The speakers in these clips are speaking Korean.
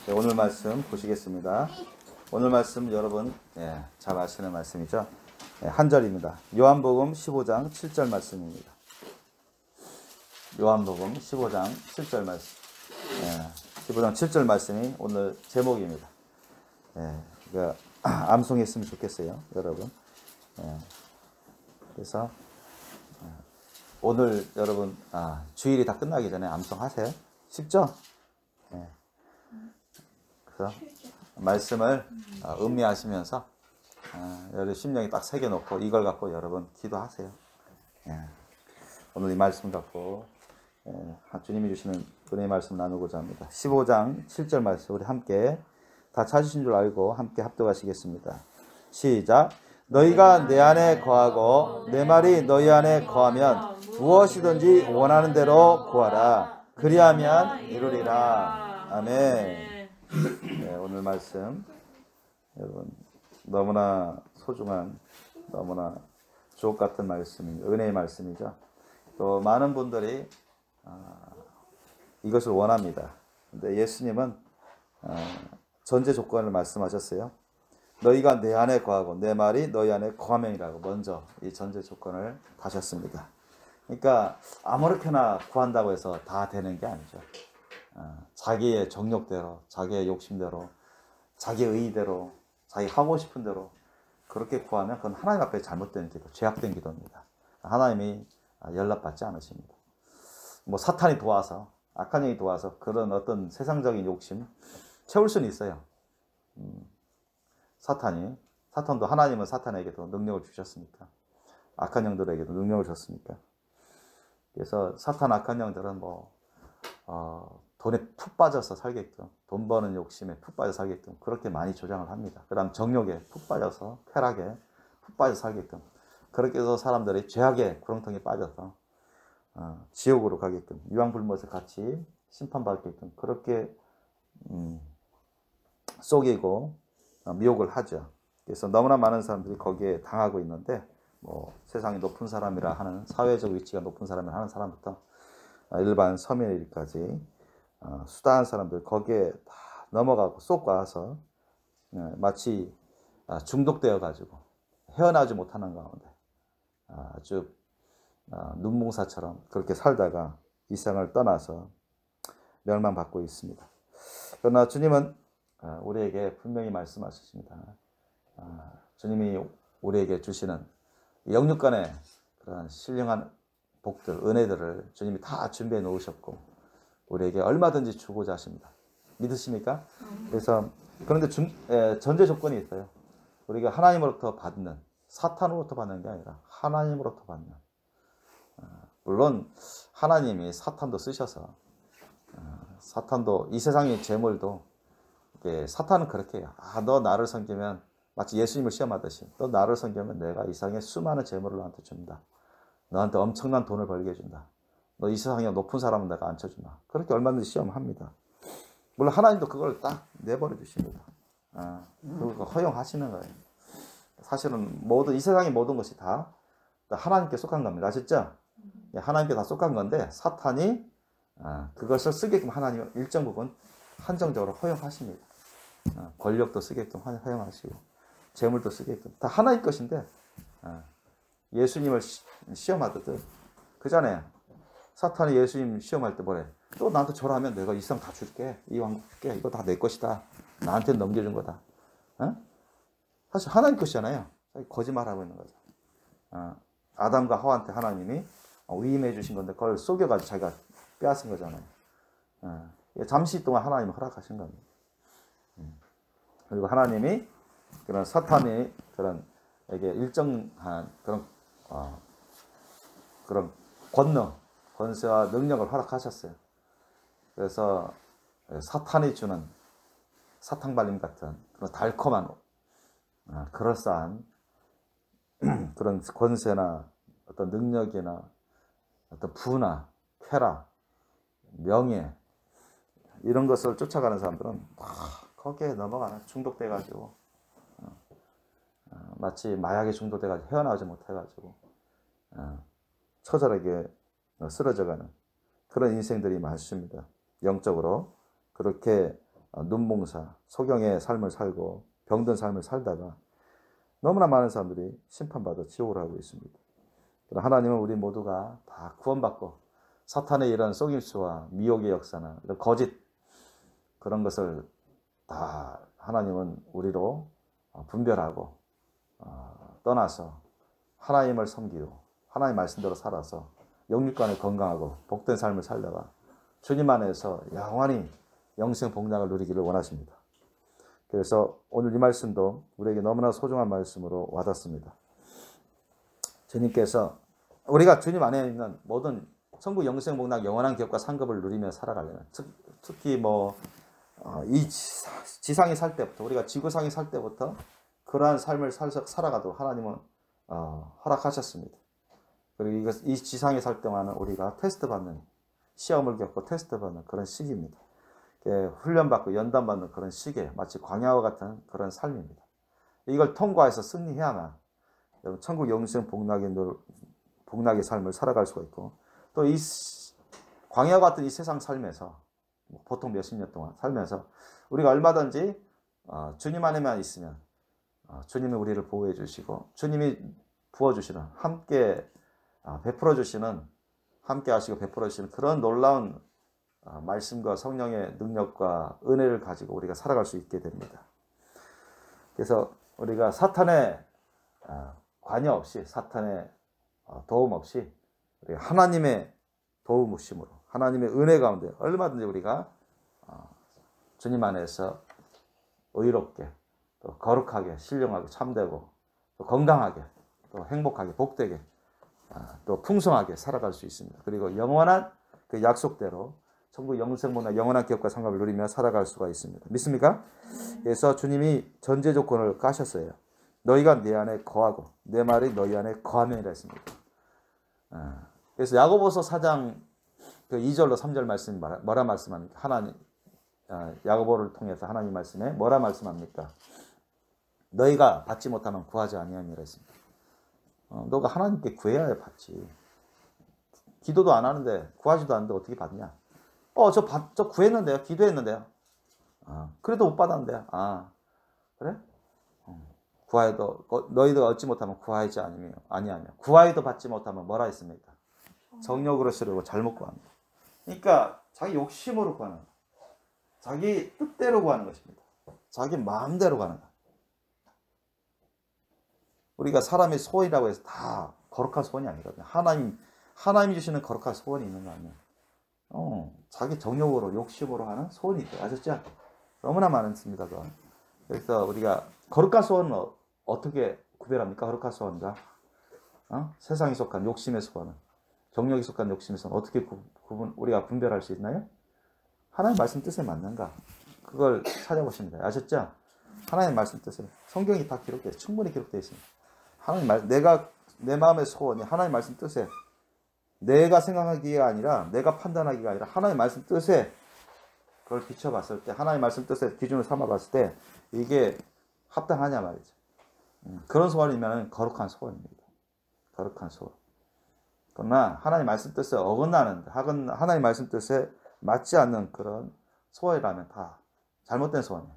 네, 오늘 말씀 보시겠습니다. 오늘 말씀 여러분 잘 아시는 말씀이죠. 한 절입니다. 요한복음 15장 7절 말씀입니다. 요한복음 15장 7절 말씀. 15장 7절 말씀이 오늘 제목입니다. 그러니까 암송했으면 좋겠어요, 여러분. 그래서 오늘 여러분 주일이 다 끝나기 전에 암송하세요. 쉽죠? 그래서 말씀을 음미하시면서 여러분 심령에 딱 새겨놓고 이걸 갖고 여러분 기도하세요. 오늘 이 말씀 갖고 주님이 주시는 은혜의 말씀 나누고자 합니다. 15장 7절 말씀 우리 함께 다 찾으신 줄 알고 함께 합독하시겠습니다. 시작. 너희가 내 안에 거하고 내 말이 너희 안에 거하면 무엇이든지 원하는 대로 구하라. 그리하면 이루리라. 아멘. 오늘 말씀 여러분 너무나 소중한 너무나 주옥 같은 말씀입니다. 은혜의 말씀이죠. 또 많은 분들이 이것을 원합니다. 근데 예수님은 전제 조건을 말씀하셨어요. 너희가 내 안에 거하고 내 말이 너희 안에 거하면이라고 먼저 이 전제 조건을 다셨습니다. 그러니까 아무렇게나 구한다고 해서 다 되는 게 아니죠. 자기의 정욕대로, 자기의 욕심대로, 자기의 의의대로, 자기 하고 싶은 대로 그렇게 구하면 그건 하나님 앞에 잘못된 기도, 죄악된 기도입니다. 하나님이 연락받지 않으십니다. 뭐 사탄이 도와서, 악한 영이 도와서 그런 어떤 세상적인 욕심 채울 수는 있어요. 사탄도 하나님은 사탄에게도 능력을 주셨으니까, 악한 영들에게도 능력을 줬으니까. 그래서 사탄 악한 영들은 돈에 푹 빠져서 살게끔, 돈 버는 욕심에 푹 빠져 살게끔 그렇게 많이 조장을 합니다. 그 다음 정욕에 푹 빠져서, 쾌락에 푹 빠져 살게끔 그렇게 해서 사람들이 죄악의 구렁텅이에 빠져서 지옥으로 가게끔, 유황불못에 같이 심판받게끔 그렇게 속이고 미혹을 하죠. 그래서 너무나 많은 사람들이 거기에 당하고 있는데, 세상이 높은 사람이라 하는, 사회적 위치가 높은 사람이라 하는 사람부터 일반 서민일까지 수다한 사람들 거기에 다 넘어가고 쏙가서 마치 중독되어 가지고 헤어나지 못하는 가운데 아주 눈몽사처럼 그렇게 살다가 이 세상을 떠나서 멸망받고 있습니다. 그러나 주님은 우리에게 분명히 말씀하십니다. 주님이 우리에게 주시는 영육간의 그런 신령한 복들, 은혜들을 주님이 다 준비해 놓으셨고 우리에게 얼마든지 주고자 하십니다. 믿으십니까? 그래서 그런데 전제 조건이 있어요. 우리가 하나님으로부터 받는, 사탄으로부터 받는 게 아니라 하나님으로부터 받는. 물론 하나님이 사탄도 쓰셔서 사탄도 이 세상의 재물도 사탄은 그렇게 해요. 너 나를 섬기면 마치 예수님을 시험하듯이 너 나를 섬기면 내가 이 세상에 수많은 재물을 너한테 준다. 너한테 엄청난 돈을 벌게 해준다. 너 이 세상에 높은 사람은 내가 앉혀준다. 그렇게 얼마든지 시험합니다. 물론 하나님도 그걸 딱 내버려 주십니다. 그걸 허용하시는 거예요. 사실은 이 세상의 모든 것이 다 하나님께 속한 겁니다. 아셨죠? 하나님께 다 속한 건데 사탄이 그것을 쓰게끔 하나님은 일정 부분 한정적으로 허용하십니다. 권력도 쓰게끔 허용하시고 재물도 쓰게끔 다 하나님 것인데 예수님을 시험하듯 그잖아요. 사탄이 예수님 시험할 때 뭐래? 또 나한테 절하면 내가 이 세상 다 줄게. 이 왕국 줄게. 이거 다 내 것이다. 나한테 넘겨준 거다. 사실 하나님 것이잖아요. 거짓말하고 있는 거죠. 아담과 하와한테 하나님이 위임해 주신 건데 그걸 속여가지고 자기가 빼앗은 거잖아요. 잠시 동안 하나님이 허락하신 겁니다. 그리고 하나님이 그런 사탄이 에게 일정한 그런 권세와 능력을 허락하셨어요. 그래서 사탄이 주는 사탕발림 같은 그런 달콤한 그럴싸한 그런 권세나 어떤 능력이나 어떤 부나 쾌락, 명예 이런 것을 쫓아가는 사람들은 거기에 넘어가는 중독돼가지고 마치 마약에 중독돼가지고 헤어나오지 못해가지고 처절하게 쓰러져가는 그런 인생들이 많습니다. 영적으로 그렇게 눈봉사, 소경의 삶을 살고 병든 삶을 살다가 너무나 많은 사람들이 심판받아 지옥을 하고 있습니다. 그러나 하나님은 우리 모두가 다 구원받고 사탄의 이런 속임수와 미혹의 역사나 이런 거짓 그런 것을 다 하나님은 우리로 분별하고 떠나서 하나님을 섬기고 하나님 말씀대로 살아서 영육간에 건강하고 복된 삶을 살다가 주님 안에서 영원히 영생 복락을 누리기를 원하십니다. 그래서 오늘 이 말씀도 우리에게 너무나 소중한 말씀으로 와닿습니다. 주님께서 우리가 주님 안에 있는 모든 천국 영생 복락 영원한 기업과 상급을 누리며 살아가려면 특히 이 지상에 살 때부터 우리가 지구상에 살 때부터 그러한 삶을 살아가도록 하나님은 허락하셨습니다. 그리고 이 지상에 살 때만은 우리가 테스트 받는 시험을 겪고 테스트 받는 그런 시기입니다. 훈련받고 연단받는 그런 시기에 마치 광야와 같은 그런 삶입니다. 이걸 통과해서 승리해야만 여러분 천국 영생 복락의 삶을 살아갈 수가 있고 또 이 광야 같은 이 세상 삶에서 보통 몇십 년 동안 살면서 우리가 얼마든지 주님 안에만 있으면 주님이 우리를 보호해 주시고 주님이 부어주시는 함께 베풀어 주시는 함께 하시고 베풀어 주시는 그런 놀라운 말씀과 성령의 능력과 은혜를 가지고 우리가 살아갈 수 있게 됩니다. 그래서 우리가 사탄의 관여 없이 사탄의 도움 없이 우리가 하나님의 도우심으로 하나님의 은혜 가운데 얼마든지 우리가 주님 안에서 의롭게 또 거룩하게 신령하게 참되고 또 건강하게 또 행복하게 복되게 또 풍성하게 살아갈 수 있습니다. 그리고 영원한 그 약속대로 천국 영생보다 영원한 기업과 상급을 누리며 살아갈 수가 있습니다. 믿습니까? 그래서 주님이 전제 조건을 까셨어요. 너희가 내 안에 거하고 내 말이 너희 안에 거하면이라 했습니다. 그래서 야고보서 4장 그 2절로 3절 말씀이 뭐라 말씀합니까? 하나님 야고보를 통해서 하나님 말씀에 뭐라 말씀합니까? 너희가 받지 못하면 구하지 아니함이라 했습니다. 너가 하나님께 구해야 받지. 기도도 안 하는데 구하지도 않는데 어떻게 받냐? 저 구했는데요. 기도했는데요. 그래도 못 받았는데요. 그래? 구하여도 너희도 얻지 못하면 구하지 아니하며 구하여도 받지 못하면 뭐라 했습니까? 정욕으로 쓰려고 잘못 구합니다. 그러니까 자기 욕심으로 구하는 거예요. 자기 뜻대로 구하는 것입니다. 자기 마음대로 가는 거예요. 우리가 사람의 소원이라고 해서 다 거룩한 소원이 아니거든요. 하나님이 주시는 거룩한 소원이 있는 거 아니에요. 자기 정욕으로 욕심으로 하는 소원이 있어요. 아셨죠? 너무나 많습니다. 그래서 우리가 거룩한 소원은 어떻게 구별합니까? 거룩한 소원과 세상에 속한 욕심의 소원은 정욕에 속한 욕심의 소원은 어떻게 우리가 분별할 수 있나요? 하나님 말씀 뜻에 맞는가? 그걸 찾아보시면 돼요. 아셨죠? 하나님 말씀 뜻에 성경이 다 기록되어 충분히 기록되어 있습니다. 하나님 내 마음의 소원이 하나님 말씀 뜻에 내가 생각하기가 아니라 내가 판단하기가 아니라 하나님 말씀 뜻에 그걸 비춰봤을 때 하나님 말씀 뜻에 기준을 삼아봤을 때 이게 합당하냐 말이죠. 그런 소원이면 거룩한 소원입니다. 거룩한 소원. 그러나 하나님 말씀 뜻에 어긋나는 하나님 말씀 뜻에 맞지 않는 그런 소원이라면 다 잘못된 소원이에요.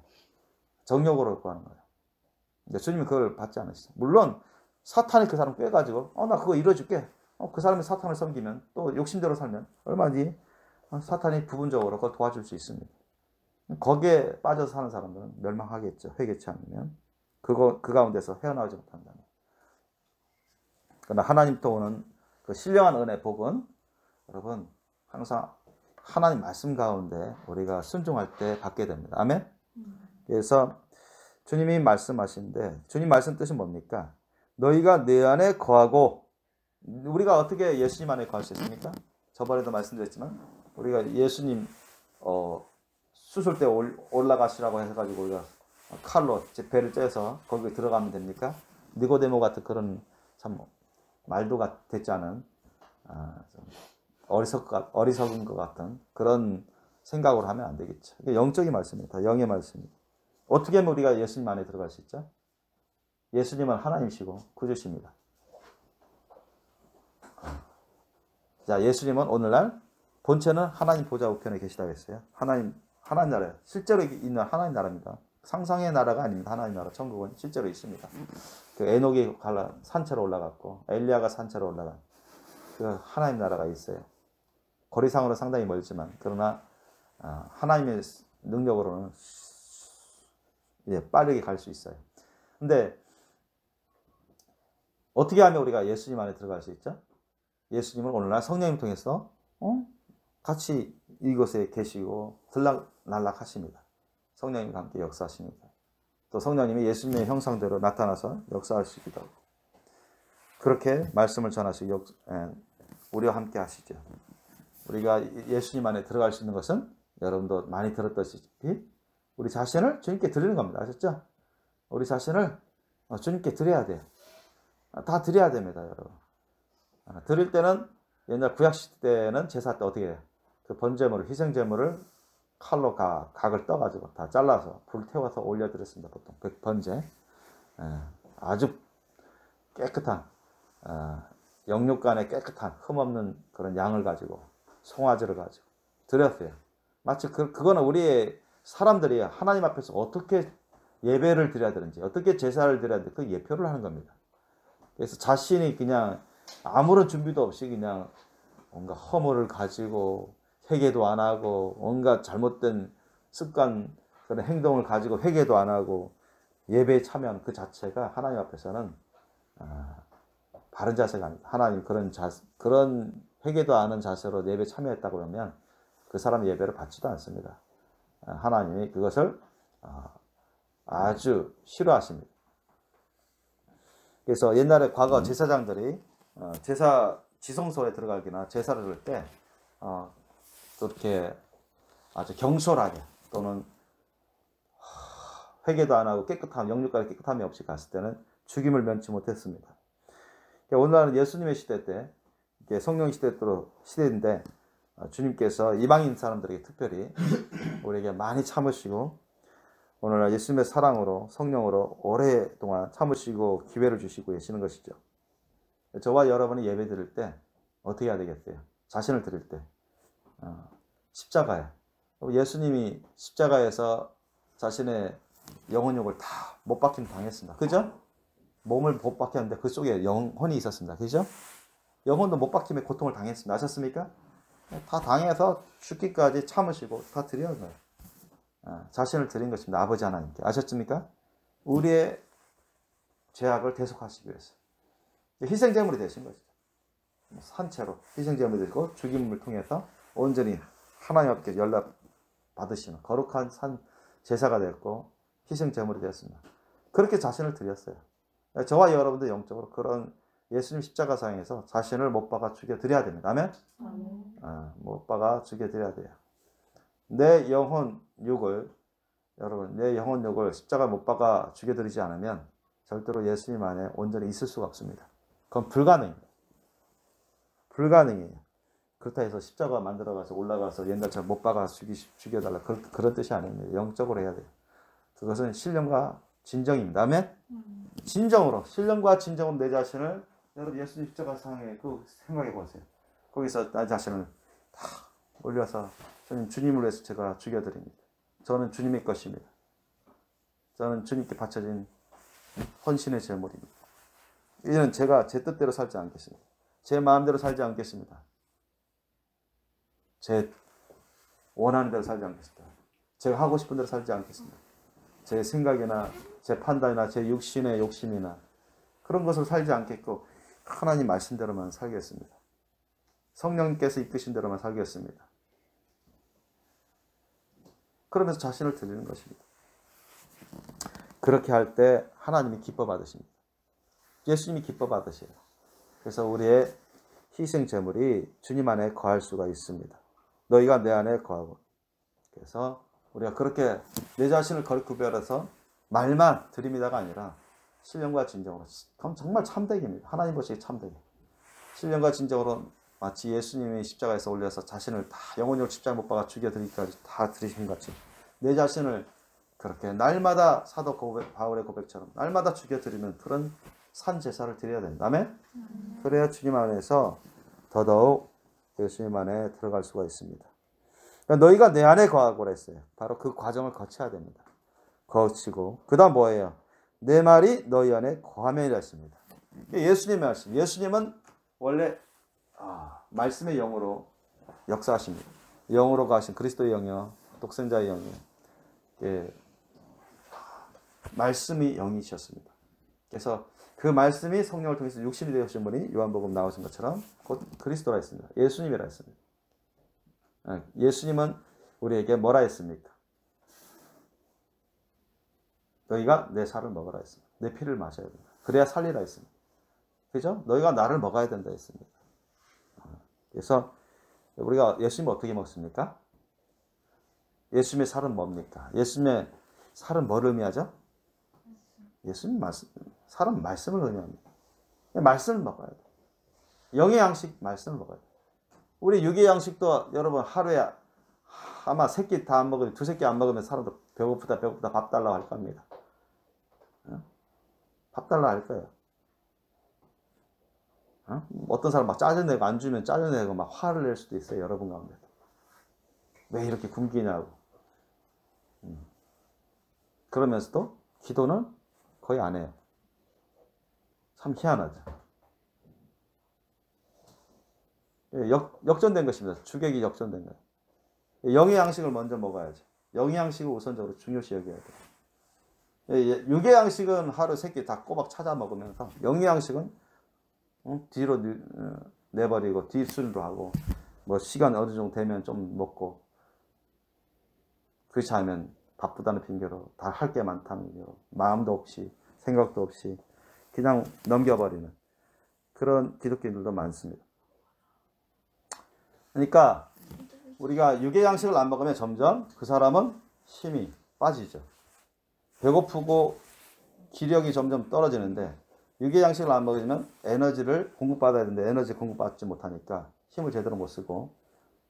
정욕으로 구하는 거예요. 근데 주님이 그걸 받지 않으시죠. 물론 사탄이 그 사람 꿰가지고 나 그거 이뤄줄게. 그 사람이 사탄을 섬기면 또 욕심대로 살면 얼마든지 사탄이 부분적으로 그걸 도와줄 수 있습니다. 거기에 빠져서 사는 사람들은 멸망하겠죠. 회개치 않으면. 그 가운데서 헤어나오지 못한다면. 그러나 하나님부터 오는 그 신령한 은혜, 복은 여러분 항상 하나님 말씀 가운데 우리가 순종할 때 받게 됩니다. 아멘? 그래서 주님이 말씀하시는데 주님 말씀 뜻이 뭡니까? 너희가 내 안에 거하고 우리가 어떻게 예수님 안에 거할 수 있습니까? 저번에도 말씀드렸지만 우리가 예수님 수술대 올라가시라고 해가지고 우리가 칼로 배를 째서 거기에 들어가면 됩니까? 니고데모 같은 그런 참 말도 되지 않은 좀 어리석은 것 같은 그런 생각으로 하면 안 되겠죠. 이게 영적인 말씀입니다. 영의 말씀입니다. 어떻게 하면 우리가 예수님 안에 들어갈 수 있죠? 예수님은 하나님이시고 구주십니다. 자, 예수님은 오늘날 본체는 하나님 보좌 우편에 계시다고 했어요. 하나님 나라, 실제로 있는 하나님 나라입니다. 상상의 나라가 아닙니다. 하나님 나라, 천국은 실제로 있습니다. 그 에녹이 산채로 올라갔고 엘리야가 산채로 올라간 그 하나님 나라가 있어요. 거리상으로 상당히 멀지만 그러나 하나님의 능력으로는 빠르게 갈 수 있어요. 근데 어떻게 하면 우리가 예수님 안에 들어갈 수 있죠? 예수님을 오늘날 성령님 통해서 같이 이곳에 계시고 들락날락 하십니다. 성령님과 함께 역사하십니다. 또 성령님이 예수님의 형상대로 나타나서 역사하시기도 하고 그렇게 말씀을 전하시고 우리와 함께 하시죠. 우리가 예수님 안에 들어갈 수 있는 것은 여러분도 많이 들었다시피 우리 자신을 주님께 드리는 겁니다. 아셨죠? 우리 자신을 주님께 드려야 돼요. 다 드려야 됩니다, 여러분. 드릴 때는 옛날 구약시대는 제사 때 어떻게 해요? 그 번제물을, 희생제물을 칼로 각을 떠가지고 다 잘라서 불 태워서 올려드렸습니다. 보통 번제. 아주 깨끗한 영육간에 깨끗한 흠없는 그런 양을 가지고 송아지를 가지고 드렸어요. 마치 그거는 우리의 사람들이 하나님 앞에서 어떻게 예배를 드려야 되는지 어떻게 제사를 드려야 되는지 그 예표를 하는 겁니다. 그래서 자신이 그냥 아무런 준비도 없이 그냥 뭔가 허물을 가지고 회개도 안 하고 온갖 잘못된 습관 그런 행동을 가지고 회개도 안 하고 예배에 참여한 그 자체가 하나님 앞에서는 바른 자세가 아니다. 하나님 그런 회개도 안 하는 자세로 예배에 참여했다고 그러면 그 사람 예배를 받지도 않습니다. 하나님이 그것을 아주 싫어하십니다. 그래서 옛날에 과거 제사장들이 제사 지성소에 들어가기나 제사를 할 때 이렇게 아주 경솔하게 또는 회개도 안 하고 영육간의 깨끗함이 없이 갔을 때는 죽임을 면치 못했습니다. 오늘날은 예수님의 시대 때 성령 시대인데 주님께서 이방인 사람들에게 특별히 우리에게 많이 참으시고 오늘날 예수님의 사랑으로 성령으로 오랫동안 참으시고 기회를 주시고 계시는 것이죠. 저와 여러분이 예배 드릴 때 어떻게 해야 되겠어요? 자신을 드릴 때 십자가에 예수님이 십자가에서 자신의 영혼욕을 다 못 박힘 당했습니다. 그죠? 몸을 못 박혔는데 그 속에 영혼이 있었습니다. 그죠? 영혼도 못 박힘의 고통을 당했습니다. 아셨습니까? 다 당해서 죽기까지 참으시고 다 드려야 돼요. 자신을 드린 것입니다. 아버지 하나님께. 아셨습니까? 우리의 죄악을 대속하시기 위해서 희생제물이 되신 것이죠. 산채로 희생제물이 되고 죽임을 통해서 온전히 하나님 앞에 연락 받으시는 거룩한 제사가 되었고 희생제물이 되었습니다. 그렇게 자신을 드렸어요. 저와 여러분도 영적으로 그런 예수님 십자가상에서 자신을 못 박아 죽여드려야 됩니다. 아멘? 못 박아 죽여드려야 돼요. 내 영혼육을 십자가 못 박아 죽여드리지 않으면 절대로 예수님 안에 온전히 있을 수가 없습니다. 그건 불가능입니다. 불가능해요. 그렇다 해서 십자가 만들어가서 올라가서 옛날처럼 못 박아 죽여달라 그런 뜻이 아닙니다. 영적으로 해야 돼요. 그것은 신령과 진정입니다. 아멘? 진정으로 신령과 진정으로 내 자신을 여러분 예수님 십자가상에 그 생각해 보세요. 거기서 나 자신을 다 올려서 주님을 위해서 제가 죽여드립니다. 저는 주님의 것입니다. 저는 주님께 바쳐진 헌신의 제물입니다. 이제는 제가 제 뜻대로 살지 않겠습니다. 제 마음대로 살지 않겠습니다. 제 원하는 대로 살지 않겠습니다. 제가 하고 싶은 대로 살지 않겠습니다. 제 생각이나 제 판단이나 제 육신의 욕심이나 그런 것을 살지 않겠고 하나님 말씀대로만 살겠습니다. 성령님께서 이끄신 대로만 살겠습니다. 그러면서 자신을 드리는 것입니다. 그렇게 할 때 하나님이 기뻐 받으십니다. 예수님이 기뻐 받으세요. 그래서 우리의 희생 제물이 주님 안에 거할 수가 있습니다. 너희가 내 안에 거하고. 그래서 우리가 그렇게 내 자신을 구별해서 말만 드립니다가 아니라 신령과 진정으로. 그럼 정말 참되기입니다. 하나님 보시기에 참되기. 신령과 진정으로 마치 예수님이 십자가에서 올려서 자신을 다 영혼을 십자가 못 박아 죽여드리기까지 다 드리신 것 같이 내 자신을 그렇게 날마다 사도 바울의 고백처럼 날마다 죽여드리는 그런 산 제사를 드려야 된다. 아멘? 그래야 주님 안에서 더더욱 예수님 안에 들어갈 수가 있습니다. 그러니까 너희가 내 안에 거하고 그랬어요. 바로 그 과정을 거쳐야 됩니다. 거치고 그 다음 뭐예요? 내 말이 너희 안에 거하면이라 했습니다. 예수님의 말씀. 예수님은 원래 말씀의 영으로 역사하십니다. 영으로 가신 그리스도의 영이요, 독생자의 영이요. 예, 말씀이 영이셨습니다. 그래서 그 말씀이 성령을 통해서 육신이 되어신 분이 요한복음 나오신 것처럼 곧 그리스도라 했습니다. 예수님이라 했습니다. 예수님은 우리에게 뭐라 했습니까? 너희가 내 살을 먹으라 했습니다. 내 피를 마셔야 된다. 그래야 살리라 했습니다. 그죠? 너희가 나를 먹어야 된다 했습니다. 그래서 우리가 예수님 어떻게 먹습니까? 예수님의 살은 뭡니까? 예수님의 살은 뭐를 의미하죠? 예수님 말씀, 살은 말씀을 의미합니다. 말씀을 먹어야 돼. 영의 양식 말씀을 먹어야 돼. 우리 육의 양식도 여러분 하루에 아마 3끼 다 안 먹으면 2-3끼 안 먹으면 사람도 배고프다 밥 달라고 할 겁니다. 밥 달라고 할 거예요. 어떤 사람 막 짜증내고 안 주면 짜증내고 막 화를 낼 수도 있어요. 여러분 가운데. 왜 이렇게 굶기냐고. 그러면서도 기도는 거의 안 해요. 참 희한하죠. 역전된 것입니다. 주객이 역전된 거예요. 영의 양식을 먼저 먹어야죠. 영의 양식을 우선적으로 중요시 여겨야 돼요. 육의 양식은 하루 3끼 다 꼬박 찾아 먹으면서 영의 양식은 뒤로 내버리고 뒷순으로 하고 뭐 시간 어느 정도 되면 좀 먹고 그렇지 않으면 바쁘다는 핑계로 다 할 게 많다는 핑계로 마음도 없이 생각도 없이 그냥 넘겨버리는 그런 기독교인들도 많습니다. 그러니까 우리가 육의 양식을 안 먹으면 점점 그 사람은 힘이 빠지죠. 배고프고 기력이 점점 떨어지는데 육의 양식을 안 먹으면 에너지를 공급받아야 되는데 에너지 공급받지 못하니까 힘을 제대로 못 쓰고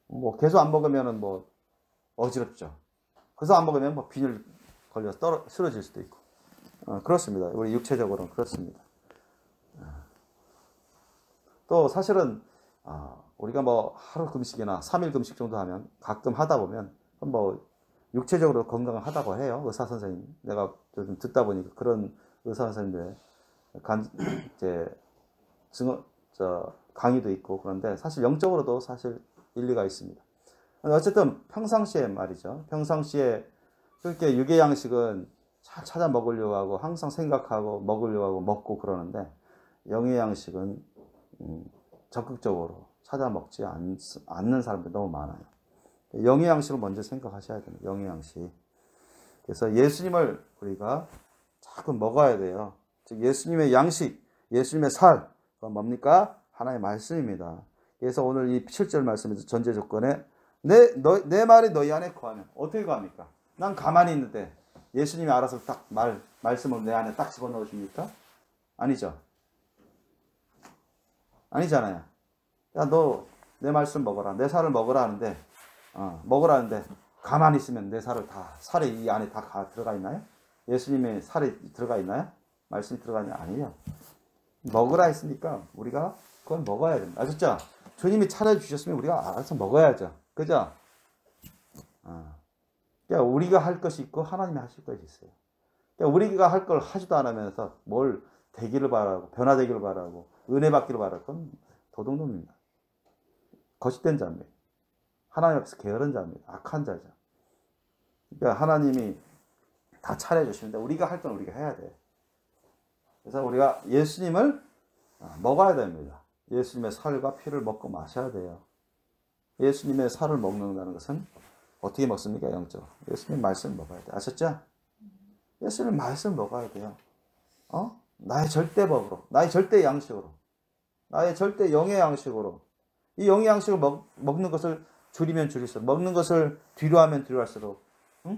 뭐 계속 안 먹으면은 뭐 어지럽죠. 그래서 안 먹으면 뭐 빈혈 걸려서 쓰러질 수도 있고 그렇습니다. 우리 육체적으로는 그렇습니다. 또 사실은 우리가 뭐 하루 금식이나 3일 금식 정도 하면 가끔 하다 보면 뭐 육체적으로 건강하다고 해요. 의사 선생님 내가 요즘 듣다 보니까 그런 의사 선생님들 강의도 있고 그런데 사실 영적으로도 사실 일리가 있습니다. 어쨌든 평상시에 말이죠. 평상시에 그렇게 육의 양식은 잘 찾아 먹으려고 하고 항상 생각하고 먹으려고 하고 먹고 그러는데 영의 양식은 적극적으로 찾아 먹지 않는 사람들이 너무 많아요. 영의 양식을 먼저 생각하셔야 됩니다. 영의 양식. 그래서 예수님을 우리가 자꾸 먹어야 돼요. 즉 예수님의 양식, 예수님의 살, 그건 뭡니까? 하나의 말씀입니다. 그래서 오늘 이 7절 말씀에서 전제 조건에 내 말이 너희 안에 거하면 어떻게 거합니까? 난 가만히 있는데 예수님이 알아서 딱 말씀을 내 안에 딱 집어넣으십니까? 아니죠. 아니잖아요. 야, 너 내 말씀 먹어라. 내 살을 먹으라 하는데 먹으라 하는데 가만히 있으면 내 살이 이 안에 다 들어가 있나요? 예수님의 살이 들어가 있나요? 말씀이 들어가 있나요? 아니에요. 먹으라 했으니까 우리가 그걸 먹어야 됩니다. 아셨죠? 주님이 차려주셨으면 우리가 알아서 먹어야죠. 그죠? 그러니까 우리가 할 것이 있고 하나님이 하실 것이 있어요. 그러니까 우리가 할 걸 하지도 않으면서 뭘 되기를 바라고 변화되기를 바라고 은혜 받기를 바라고 그건 도둑놈입니다. 거짓된 자입니다. 하나님 앞에서 게으른 자입니다. 악한 자죠. 그러니까 하나님이 다 차려주시는데 우리가 할 건 우리가 해야 돼요. 그래서 우리가 예수님을 먹어야 됩니다. 예수님의 살과 피를 먹고 마셔야 돼요. 예수님의 살을 먹는다는 것은 어떻게 먹습니까? 영적으로. 예수님 말씀을 먹어야 돼요. 아셨죠? 예수님 말씀을 먹어야 돼요. 나의 절대 법으로, 나의 절대 양식으로, 나의 절대 영의 양식으로. 이 영의 양식을 먹는 것을 줄이면 줄일수록, 먹는 것을 뒤로 하면 뒤로 할수록,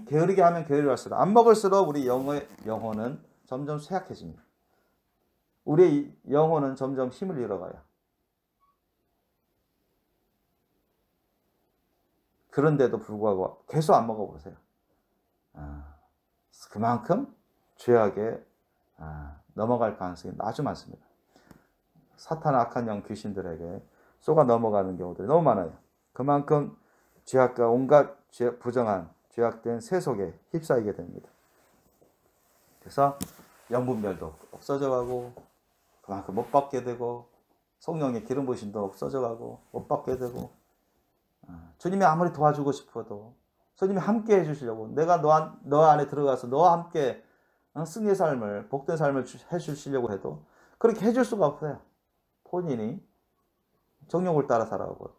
게으르게 하면 게으르게 할수록, 안 먹을수록 우리 영혼은 점점 쇠약해집니다. 우리 영혼은 점점 힘을 잃어가요. 그런데도 불구하고 계속 안 먹어보세요. 그만큼 죄악에 넘어갈 가능성이 아주 많습니다. 사탄 악한 영 귀신들에게 쏘가 넘어가는 경우들이 너무 많아요. 그만큼 죄악과 온갖 부정한 죄악된 세속에 휩싸이게 됩니다. 그래서 영분별도 없어져 가고 그만큼 못 받게 되고 성령의 기름 부으심도 없어져 가고 못 받게 되고 주님이 아무리 도와주고 싶어도 주님이 함께 해주시려고 내가 너 안에 들어가서 너와 함께 승리의 삶을 복된 삶을 해주시려고 해도 그렇게 해줄 수가 없어요. 본인이 정욕을 따라 살아가고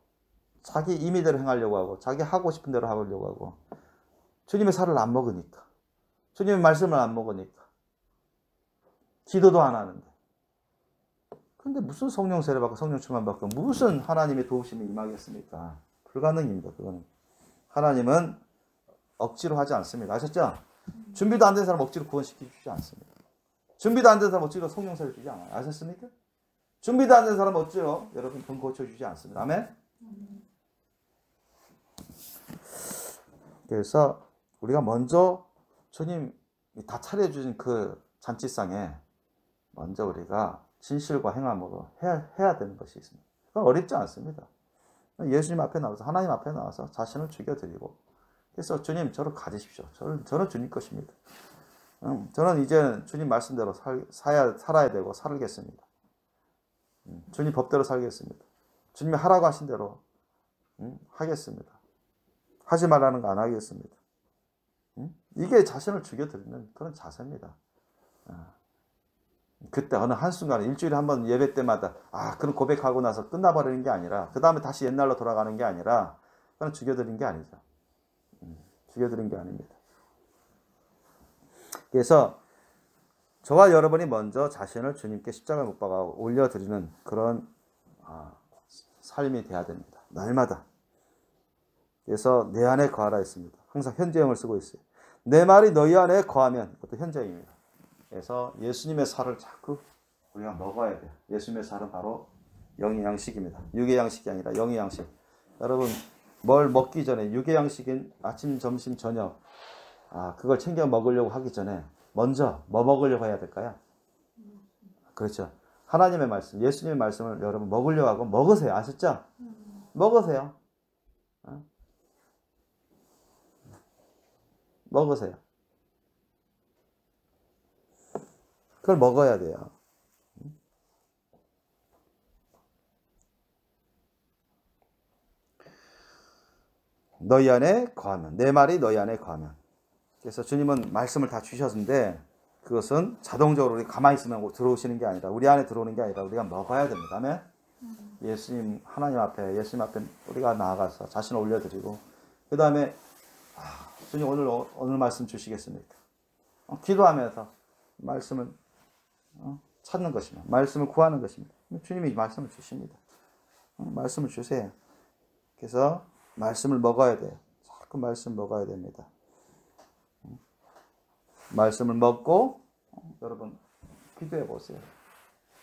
자기 임의대로 행하려고 하고 자기 하고 싶은 대로 하려고 하고 주님의 살을 안 먹으니까 주님의 말씀을 안 먹으니까 기도도 안 하는데 근데 무슨 성령 세례 받고 성령 충만 받고 무슨 하나님의 도우심이 임하겠습니까? 불가능입니다. 그거는 하나님은 억지로 하지 않습니다. 아셨죠? 준비도 안 된 사람 억지로 구원시키지 않습니다. 준비도 안 된 사람 억지로 성령 세례 주지 않아요. 아셨습니까? 준비도 안 된 사람 억지로 여러분 돈 고쳐주지 않습니다. 아멘? 그래서 우리가 먼저 주님이 다 차려주신 그 잔치상에 먼저 우리가 진실과 행함으로 해야 되는 것이 있습니다. 그건 어렵지 않습니다. 예수님 앞에 나와서 하나님 앞에 나와서 자신을 죽여드리고 그래서 주님 저를 가지십시오. 저는 주님 것입니다. 저는 이제 주님 말씀대로 살아야 되고 살겠습니다. 주님 법대로 살겠습니다. 주님이 하라고 하신 대로 하겠습니다. 하지 말라는 거 안 하겠습니다. 이게 자신을 죽여드리는 그런 자세입니다. 그때 어느 한순간에 일주일에 한 번 예배 때마다 그런 고백하고 나서 끝나버리는 게 아니라 그 다음에 다시 옛날로 돌아가는 게 아니라 그건 죽여드린 게 아니죠. 죽여드린 게 아닙니다. 그래서 저와 여러분이 먼저 자신을 주님께 십자가에 못 박아 올려드리는 그런 삶이 돼야 됩니다. 날마다. 그래서 내 안에 거하라 했습니다. 항상 현재형을 쓰고 있어요. 내 말이 너희 안에 거하면 그것도 현재형입니다. 그래서 예수님의 살을 자꾸 우리가 먹어야 돼요. 예수님의 살은 바로 영의 양식입니다. 육의 양식이 아니라 영의 양식. 여러분 뭘 먹기 전에 육의 양식인 아침, 점심, 저녁 그걸 챙겨 먹으려고 하기 전에 먼저 뭐 먹으려고 해야 될까요? 그렇죠. 하나님의 말씀, 예수님의 말씀을 여러분 먹으려고 하고 먹으세요. 아셨죠? 먹으세요. 먹으세요. 그걸 먹어야 돼요. 너희 안에 거하면, 내 말이 너희 안에 거하면. 그래서 주님은 말씀을 다 주셨는데 그것은 자동적으로 우리 가만히 있으면 들어오시는 게 아니라 우리 안에 들어오는 게 아니라 우리가 먹어야 됩니다. 아멘? 예수님, 하나님 앞에, 예수님 앞에 우리가 나아가서 자신을 올려드리고 그 다음에 주님 오늘 말씀 주시겠습니까? 기도하면서 말씀을 찾는 것입니다. 말씀을 구하는 것입니다. 주님이 말씀을 주십니다. 말씀을 주세요. 그래서 말씀을 먹어야 돼요. 자꾸 말씀 먹어야 됩니다. 말씀을 먹고 여러분 기도해 보세요.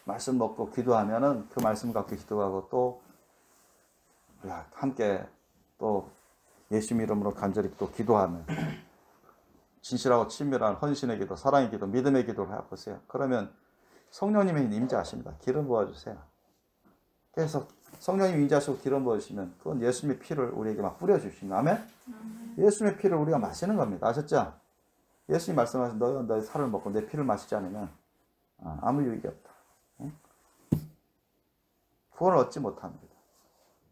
말씀 먹고 기도하면은 그 말씀 갖고 기도하고 또 함께 또 예수님 이름으로 간절히 또 기도하면 진실하고 친밀한 헌신의 기도, 사랑의 기도, 믿음의 기도를 해보세요. 그러면 성령님이 임재하십니다. 기름 부어주세요. 그래서 성령님이 임재하시고 기름 부어주시면 그건 예수님의 피를 우리에게 막 뿌려주십니다. 아멘? 예수님의 피를 우리가 마시는 겁니다. 아셨죠? 예수님 말씀하신 너희 살을 먹고 내 피를 마시지 않으면 아무 유익이 없다. 응? 구원을 얻지 못합니다.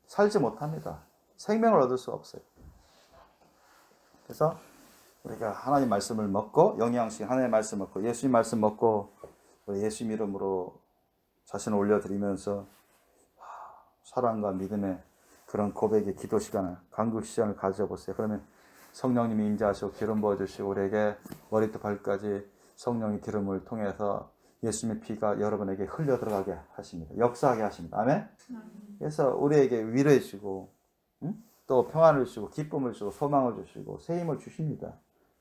살지 못합니다. 생명을 얻을 수 없어요. 그래서 우리가 하나님 말씀을 먹고 영양식 하나님의 말씀 먹고 예수님 말씀 먹고 예수님 이름으로 자신을 올려드리면서 사랑과 믿음의 그런 고백의 기도 시간을 간구 시간을 가져보세요. 그러면 성령님이 임재하시고 기름 부어주시고 우리에게 머리부터 발까지 성령의 기름을 통해서 예수님의 피가 여러분에게 흘려 들어가게 하십니다. 역사하게 하십니다. 아멘? 그래서 우리에게 위로해 주시고 또 평안을 주시고 기쁨을 주시고 소망을 주시고 새 힘을 주십니다.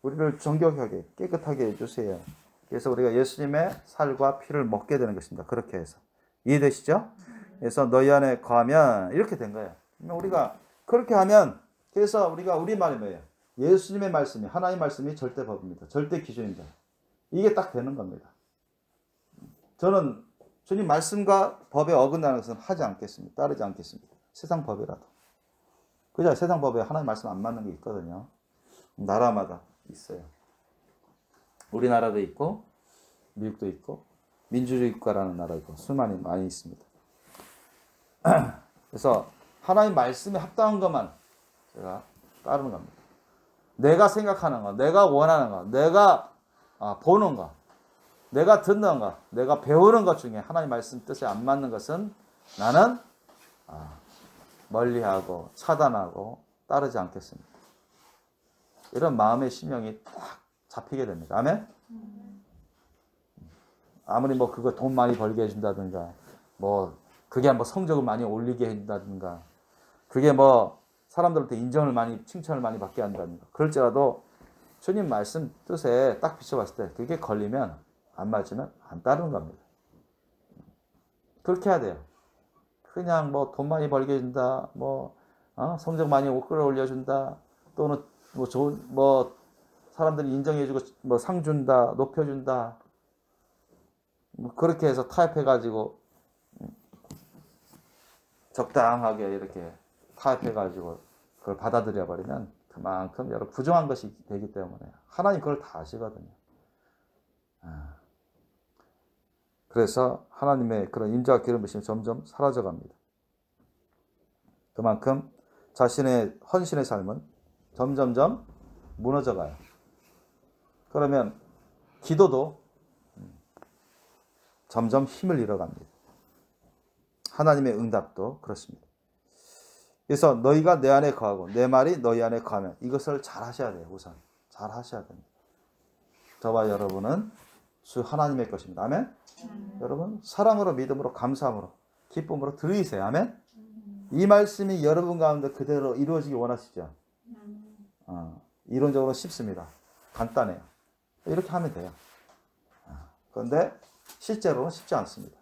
우리를 정결하게 깨끗하게 해주세요. 그래서 우리가 예수님의 살과 피를 먹게 되는 것입니다. 그렇게 해서 이해되시죠? 그래서 너희 안에 거하면 이렇게 된 거예요. 우리가 그렇게 하면 그래서 우리가 우리말이 뭐예요? 예수님의 말씀이 하나님의 말씀이 절대 법입니다. 절대 기준입니다. 이게 딱 되는 겁니다. 저는 주님 말씀과 법에 어긋나는 것은 하지 않겠습니다. 따르지 않겠습니다. 세상 법이라도. 그죠? 세상 법에 하나님 말씀 안 맞는 게 있거든요. 나라마다 있어요. 우리나라도 있고 미국도 있고 민주주의 국가라는 나라도 있고 수많이 많이 있습니다. 그래서 하나님 말씀에 합당한 것만 제가 따르는 겁니다. 내가 생각하는 것, 내가 원하는 것, 내가 보는 것, 내가 듣는 것, 내가 배우는 것 중에 하나님 말씀 뜻에 안 맞는 것은 나는 멀리하고 차단하고 따르지 않겠습니다. 이런 마음의 심령이 딱 잡히게 됩니다. 아멘? 아무리 뭐 그거 돈 많이 벌게 해준다든가, 뭐 그게 뭐 성적을 많이 올리게 해준다든가, 그게 뭐 사람들한테 인정을 많이, 칭찬을 많이 받게 한다든가, 그럴지라도 주님 말씀 뜻에 딱 비춰봤을 때 그게 걸리면, 안 맞으면 안 따르는 겁니다. 그렇게 해야 돼요. 그냥 뭐 돈 많이 벌게 해준다, 뭐 성적 많이 끌어올려준다, 또는 뭐 좋은 뭐 사람들이 인정해주고 뭐 상 준다, 높여준다, 뭐 그렇게 해서 타협해가지고 적당하게 이렇게 타협해가지고 그걸 받아들여 버리면 그만큼 여러 부정한 것이 되기 때문에 하나님 그걸 다 아시거든요. 그래서 하나님의 그런 임재와 기름 부심이 점점 사라져갑니다. 그만큼 자신의 헌신의 삶은 점점점 무너져가요. 그러면 기도도 점점 힘을 잃어갑니다. 하나님의 응답도 그렇습니다. 그래서 너희가 내 안에 거하고 내 말이 너희 안에 거하면, 이것을 잘 하셔야 돼요. 우선 잘 하셔야 됩니다. 저와 여러분은 주 하나님의 것입니다. 아멘? 여러분 사랑으로, 믿음으로, 감사함으로, 기쁨으로 드리세요. 아멘? 이 말씀이 여러분 가운데 그대로 이루어지기 원하시죠? 이론적으로 쉽습니다. 간단해요. 이렇게 하면 돼요. 그런데 실제로는 쉽지 않습니다.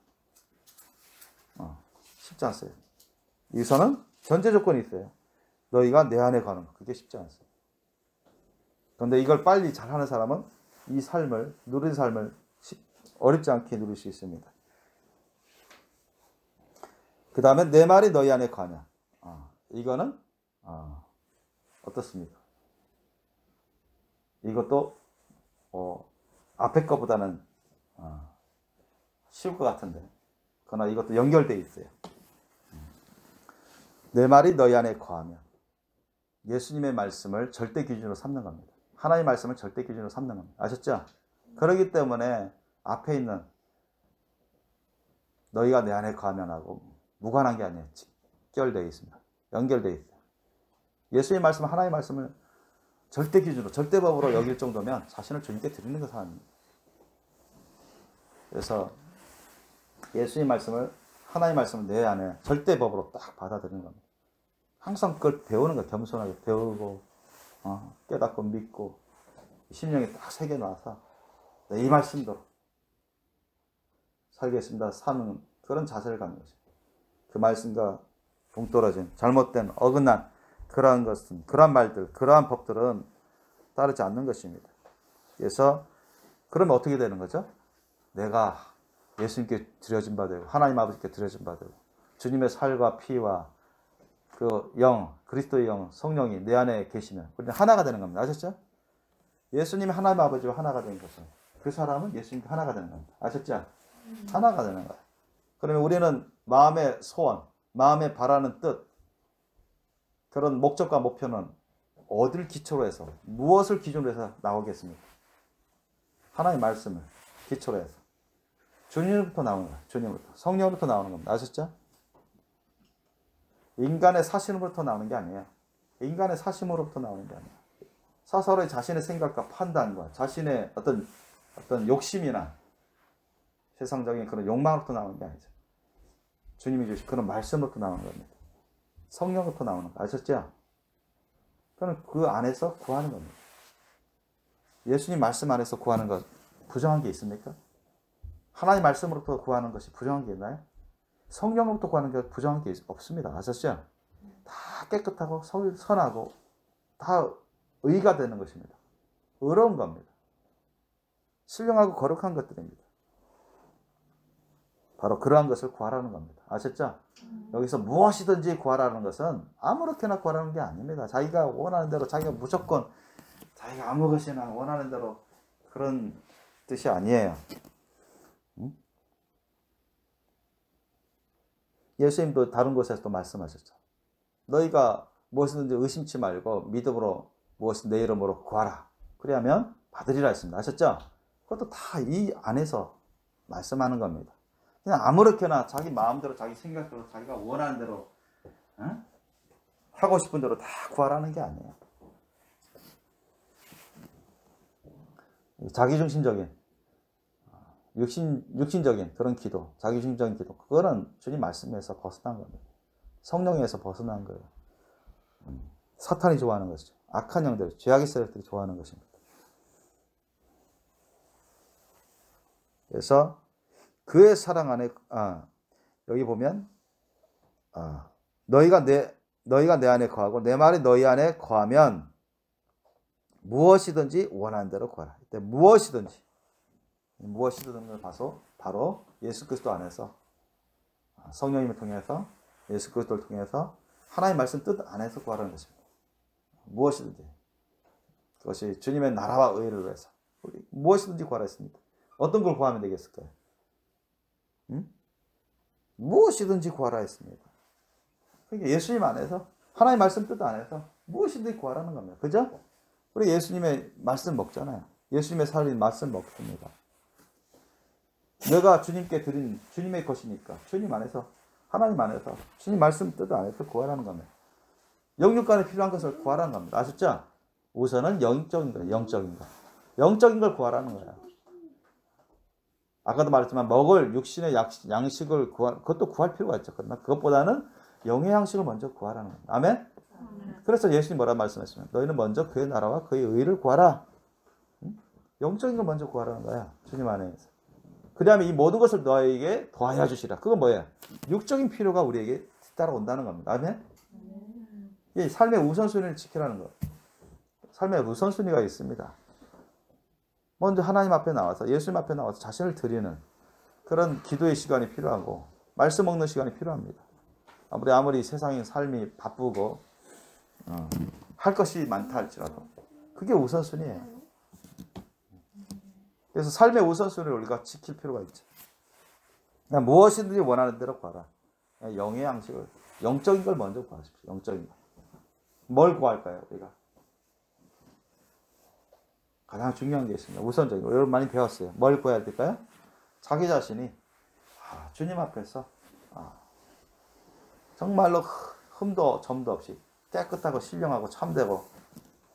쉽지 않어요. 여기서는 전제 조건이 있어요. 너희가 내 안에 가는 거. 그게 쉽지 않습니다. 그런데 이걸 빨리 잘하는 사람은 이 삶을, 누린 삶을 어렵지 않게 누릴 수 있습니다. 그 다음에 내 말이 너희 안에 거하냐. 이거는 어떻습니까? 이것도 앞에 것보다는 쉬울 것 같은데, 그러나 이것도 연결되어 있어요. 내 말이 너희 안에 거하면, 예수님의 말씀을 절대 기준으로 삼는 겁니다. 하나님의 말씀을 절대 기준으로 삼는 겁니다. 아셨죠? 그렇기 때문에 앞에 있는 너희가 내 안에 거하면 하고 무관한 게 아니에요. 직결되어 있습니다. 연결되어 있어요. 예수님의 말씀, 하나님의 말씀을 절대 기준으로, 절대법으로 여길 정도면 자신을 주님께 드리는 것 사람입니다. 그래서 예수님의 말씀을, 하나님의 말씀을 내 안에 절대법으로 딱 받아들이는 겁니다. 항상 그걸 배우는 거예요. 겸손하게 배우고 깨닫고 믿고 심령에 딱 새겨놔서 이 말씀대로 살겠습니다 사는 그런 자세를 갖는 거죠. 그 말씀과 동떨어진 잘못된 어긋난 그러한 것은, 그러한 말들, 그러한 법들은 따르지 않는 것입니다. 그래서 그러면 어떻게 되는 거죠? 내가 예수님께 드려진 바 되고 하나님 아버지께 드려진 바 되고 주님의 살과 피와 그 영, 그리스도의 영, 성령이 내 안에 계시면 우리는 하나가 되는 겁니다. 아셨죠? 예수님이 하나님 아버지와 하나가 된 것은 그 사람은 예수님과 하나가 되는 겁니다. 아셨죠? 하나가 되는 거예요. 그러면 우리는 마음의 소원, 마음에 바라는 뜻, 그런 목적과 목표는 어디를 기초로 해서, 무엇을 기준으로 해서 나오겠습니까? 하나님의 말씀을 기초로 해서 주님으로부터 나오는 거예요. 주님으로부터, 성령으로부터 나오는 겁니다. 아셨죠? 인간의 사심으로부터 나오는 게 아니에요. 인간의 사심으로부터 나오는 게 아니에요. 서로의 자신의 생각과 판단과 자신의 어떤 욕심이나 세상적인 그런 욕망으로부터 나오는 게 아니죠. 주님이 주신 그런 말씀으로부터 나오는 겁니다. 성령으로부터 나오는 거 아셨죠? 그럼 그 안에서 구하는 겁니다. 예수님 말씀 안에서 구하는 것 부정한 게 있습니까? 하나님 말씀으로부터 구하는 것이 부정한 게 있나요? 성령으로부터 구하는 게 부정한 게 없습니다. 아셨죠? 다 깨끗하고 선하고 다 의가 되는 것입니다. 의로운 겁니다. 신령하고 거룩한 것들입니다. 바로 그러한 것을 구하라는 겁니다. 아셨죠? 여기서 무엇이든지 구하라는 것은 아무렇게나 구하라는 게 아닙니다. 자기가 원하는 대로, 자기가 무조건 자기가 아무 것이나 원하는 대로, 그런 뜻이 아니에요. 예수님도 다른 곳에서도 말씀하셨죠. 너희가 무엇이든지 의심치 말고 믿음으로 무엇을 내 이름으로 구하라. 그리하면 받으리라 했습니다. 아셨죠? 그것도 다 이 안에서 말씀하는 겁니다. 그냥 아무렇게나 자기 마음대로, 자기 생각대로, 자기가 원하는 대로, 하고 싶은 대로 다 구하라는 게 아니에요. 자기중심적인, 육신적인 그런 기도, 자기중심적인 기도, 그거는 주님 말씀에서 벗어난 겁니다. 성령에서 벗어난 거예요. 사탄이 좋아하는 것이죠. 악한 영들, 죄악의 세력들이 좋아하는 것입니다. 그래서 그의 사랑 안에, 여기 보면, 너희가 내 안에 거하고 내 말이 너희 안에 거하면 무엇이든지 원하는 대로 구하라. 이때 무엇이든지 걸 봐서 바로 예수 그리스도 안에서, 성령님을 통해서, 예수 그리스도를 통해서 하나님의 말씀 뜻 안에서 구하라는 것입니다. 무엇이든지. 그것이 주님의 나라와 의를 위해서 무엇이든지 구하라 했습니다. 어떤 걸 구하면 되겠을까요? 무엇이든지 구하라 했습니다. 그러니까 예수님 안에서, 하나님의 말씀 뜻 안에서 무엇이든지 구하라는 겁니다. 그죠? 우리 예수님의 말씀 먹잖아요. 예수님의 살린 말씀 먹습니다. 내가 주님께 드린 주님의 것이니까 주님 안에서, 하나님 안에서, 주님 말씀 뜻 안에서 구하라는 겁니다. 영육간에 필요한 것을 구하라는 겁니다. 아셨죠? 우선은 영적인 거예요. 영적인 걸 구하라는 거예요. 아까도 말했지만 먹을 육신의 양식을 그것도 구할 필요가 있죠. 그러나 그것보다는 영의 양식을 먼저 구하라는 겁니다. 아멘? 그래서 예수님 뭐라 말씀하시면 너희는 먼저 그의 나라와 그의 의를 구하라. 영적인 걸 먼저 구하라는 거야. 주님 안에서. 그 다음에 이 모든 것을 너에게 더하여 주시라. 그건 뭐예요? 육적인 필요가 우리에게 따라온다는 겁니다. 아멘? 이 삶의 우선순위를 지키라는 것. 삶의 우선순위가 있습니다. 먼저 하나님 앞에 나와서, 예수님 앞에 나와서 자신을 드리는 그런 기도의 시간이 필요하고, 말씀 먹는 시간이 필요합니다. 아무리 세상의 삶이 바쁘고 할 것이 많다 할지라도 그게 우선순위예요. 그래서 삶의 우선순위를 우리가 지킬 필요가 있죠. 그냥 무엇이든지 원하는 대로 구하라. 영의 양식을, 영적인 걸 먼저 구하십시오. 영적인 거. 뭘 구할까요, 우리가? 가장 중요한 게 있습니다. 우선적인 거. 여러분 많이 배웠어요. 뭘 구해야 될까요? 자기 자신이 주님 앞에서 정말로 흠도 점도 없이 깨끗하고 신령하고 참되고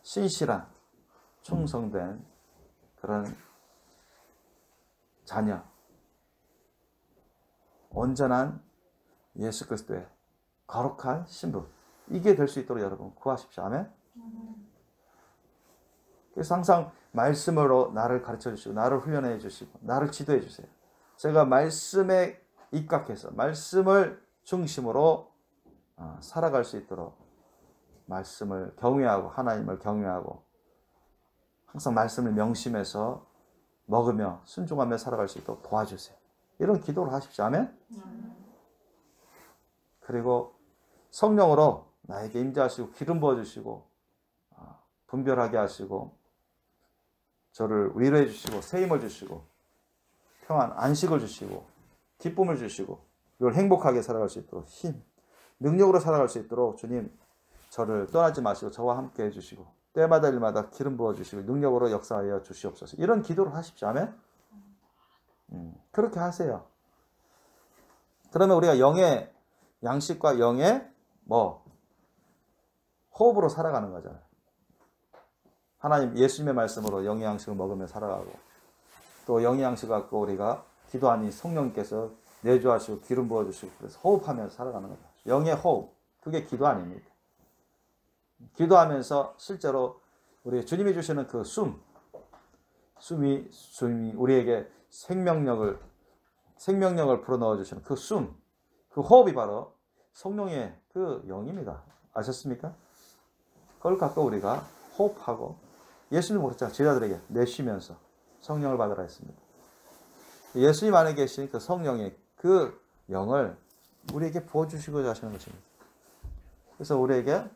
신실한 충성된 그런 자녀, 온전한 예수 그리스도의 거룩한 신부, 이게 될 수 있도록 여러분 구하십시오. 아멘. 그래서 항상 말씀으로 나를 가르쳐 주시고, 나를 훈련해 주시고, 나를 지도해 주세요. 제가 말씀에 입각해서 말씀을 중심으로 살아갈 수 있도록 말씀을 경외하고, 하나님을 경외하고, 항상 말씀을 명심해서 먹으며 순종하며 살아갈 수 있도록 도와주세요. 이런 기도를 하십시오. 아멘. 그리고 성령으로 나에게 임재하시고 기름 부어주시고 분별하게 하시고 저를 위로해 주시고 세임을 주시고 평안, 안식을 주시고 기쁨을 주시고 이걸 행복하게 살아갈 수 있도록 힘, 능력으로 살아갈 수 있도록 주님 저를 떠나지 마시고 저와 함께 해주시고 때마다 일마다 기름 부어주시고 능력으로 역사하여 주시옵소서. 이런 기도를 하십시오. 아멘. 그렇게 하세요. 그러면 우리가 영의 양식과 영의 호흡으로 살아가는 거잖아요. 하나님 예수님의 말씀으로 영의 양식을 먹으며 살아가고 또 영의 양식을 갖고 우리가 기도하니 성령님께서 내주하시고 기름 부어주시고 그래서 호흡하면서 살아가는 거죠. 영의 호흡, 그게 기도 아닙니까? 기도하면서 실제로 우리 주님이 주시는 그 숨이 우리에게 생명력을 불어넣어 주시는 그 숨, 그 호흡이 바로 성령의 그 영입니다. 아셨습니까? 그걸 갖고 우리가 호흡하고 예수님 그랬잖아요. 제자들에게 내쉬면서 성령을 받으라 했습니다. 예수님 안에 계신 그 성령의 그 영을 우리에게 부어주시고자 하시는 것입니다. 그래서 우리에게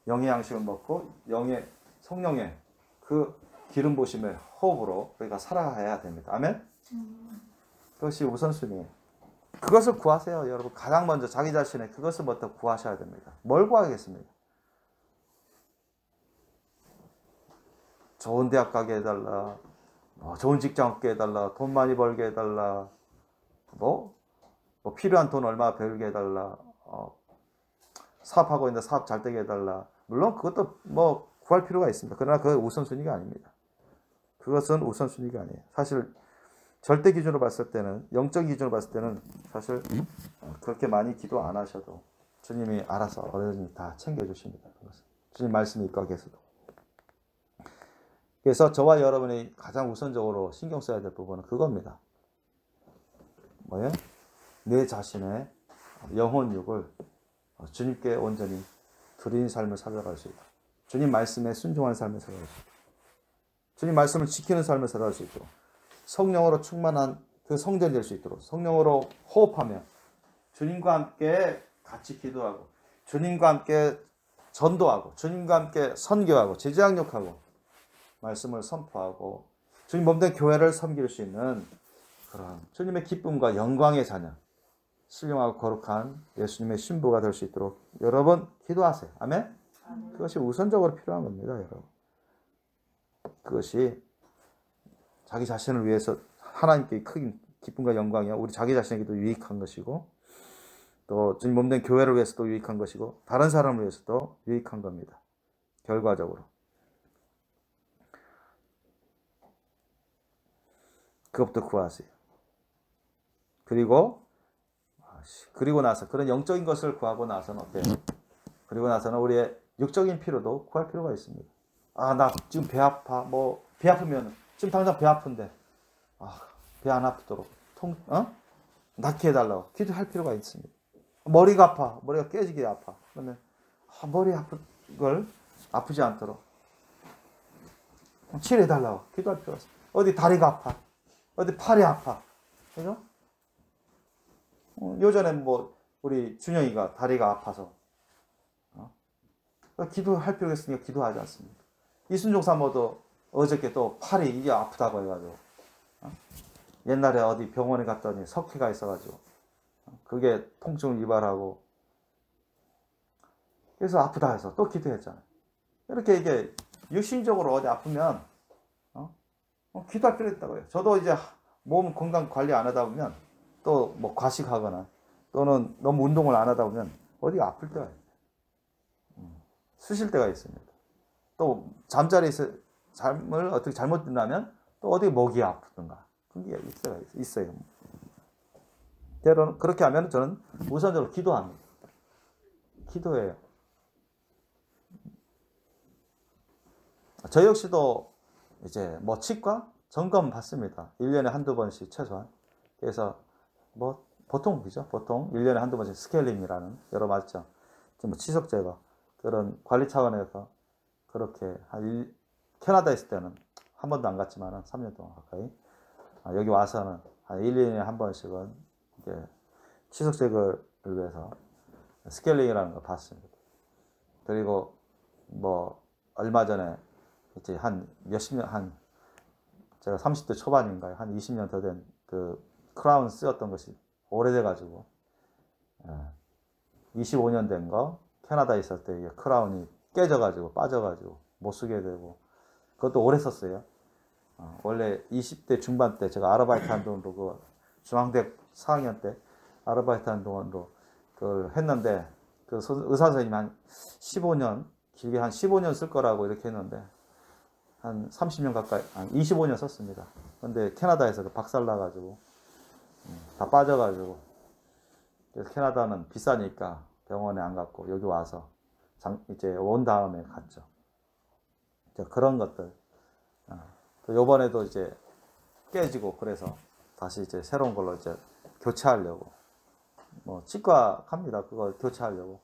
영의 양식을 먹고 영의 성령의 그 기름 부으심의 호흡으로 우리가 살아야 됩니다. 아멘? 그것이 우선순위예요. 그것을 구하세요. 여러분 가장 먼저 자기 자신의 그것을부터 구하셔야 됩니다. 뭘 구하겠습니까? 좋은 대학 가게 해달라, 좋은 직장 얻게 해달라, 돈 많이 벌게 해달라, 뭐 필요한 돈 얼마 벌게 해달라, 사업하고 있는데 사업 잘 되게 해달라. 물론 그것도 뭐 구할 필요가 있습니다. 그러나 그건 우선순위가 아닙니다. 그것은 우선순위가 아니에요. 사실 절대 기준으로 봤을 때는, 영적 기준으로 봤을 때는 사실 그렇게 많이 기도 안 하셔도 주님이 알아서 어른이 다 챙겨주십니다. 그것은. 주님 말씀이 있고 계셔도. 그래서 저와 여러분이 가장 우선적으로 신경 써야 될 부분은 그겁니다. 뭐예요? 내 자신의 영혼육을 주님께 온전히 드린 삶을 살아갈 수 있다. 주님 말씀에 순종하는 삶을 살아갈 수 있다. 주님 말씀을 지키는 삶을 살아갈 수 있도록 성령으로 충만한 그 성전이 될 수 있도록 성령으로 호흡하며 주님과 함께 같이 기도하고 주님과 함께 전도하고 주님과 함께 선교하고 제자양육하고 말씀을 선포하고 주님 몸된 교회를 섬길 수 있는 그런 주님의 기쁨과 영광의 자녀, 신령하고 거룩한 예수님의 신부가 될 수 있도록 여러분 기도하세요. 아멘? 그것이 우선적으로 필요한 겁니다. 여러분. 그것이 자기 자신을 위해서 하나님께 큰 기쁨과 영광이야. 우리 자기 자신에게도 유익한 것이고 또 주님 몸된 교회를 위해서도 유익한 것이고 다른 사람을 위해서도 유익한 겁니다. 결과적으로. 그것부터 구하세요. 그리고 나서 그런 영적인 것을 구하고 나서는 어때요? 그리고 나서는 우리의 육적인 필요도 구할 필요가 있습니다. 나 지금 배 아파. 배 아프면 지금 당장 배 아픈데 배 안 아프도록 낫게 해달라고 기도할 필요가 있습니다. 머리가 아파. 머리가 깨지게 아파. 그러면 머리 아픈 걸 아프지 않도록 치료해달라고 기도할 필요가 있습니다. 어디 다리가 아파. 어디 팔이 아파. 그죠? 요전에 우리 준영이가 다리가 아파서 기도할 필요가 있으니까 기도하지 않습니까? 이순종 사모도 어저께 또 팔이 이게 아프다고 해가지고 옛날에 어디 병원에 갔더니 석회가 있어가지고 그게 통증을 유발하고 그래서 아프다 해서 또 기도했잖아요. 이렇게 이게 육신적으로 어디 아프면 기도할 필요 있다고요. 저도 이제 몸 건강 관리 안 하다 보면 또 과식하거나 또는 너무 운동을 안 하다 보면 어디가 아플 때가 있어요. 쑤실 때가 있습니다. 또 잠자리에서 잠을 어떻게 잘못 든다면 또 어디 목이 아프든가 그런 게 있어요. 때로는 그렇게 하면 저는 우선적으로 기도합니다. 기도해요. 저 역시도 이제 치과 점검 받습니다. 1년에 한두 번씩 최소한. 그래서 보통 그죠? 보통 1년에 한두 번씩 스케일링이라는 여러 맞죠? 치석 제거 그런 관리 차원에서 그렇게 캐나다에 있을 때는 한 번도 안 갔지만 3년 동안 가까이 여기 와서는 한 1, 2년에 한 번씩은 이제 치석 제거를 위해서 스케일링이라는 걸 받습니다. 그리고 얼마 전에 이제 한 몇십 년 제가 30대 초반인가요? 한 20년 더 된 그 크라운 쓰였던 것이 오래돼가지고 25년 된 거 캐나다에 있을 때 이게 크라운이 깨져가지고 빠져가지고 못 쓰게 되고 그것도 오래 썼어요. 원래 20대 중반 때 제가 아르바이트 한 돈으로 중앙대 4학년 때 아르바이트 한 돈으로 그걸 했는데 그 의사 선생님이 한 15년 길게 한 15년 쓸 거라고 이렇게 했는데 한 30년 가까이 한 25년 썼습니다. 근데 캐나다에서 박살나가지고 다 빠져가지고 그래서 캐나다는 비싸니까 병원에 안 갔고 여기 와서 이제 온 다음에 갔죠. 그런 것들. 또 요번에도 이제 깨지고 그래서 다시 이제 새로운 걸로 이제 교체하려고 치과 갑니다. 그걸 교체하려고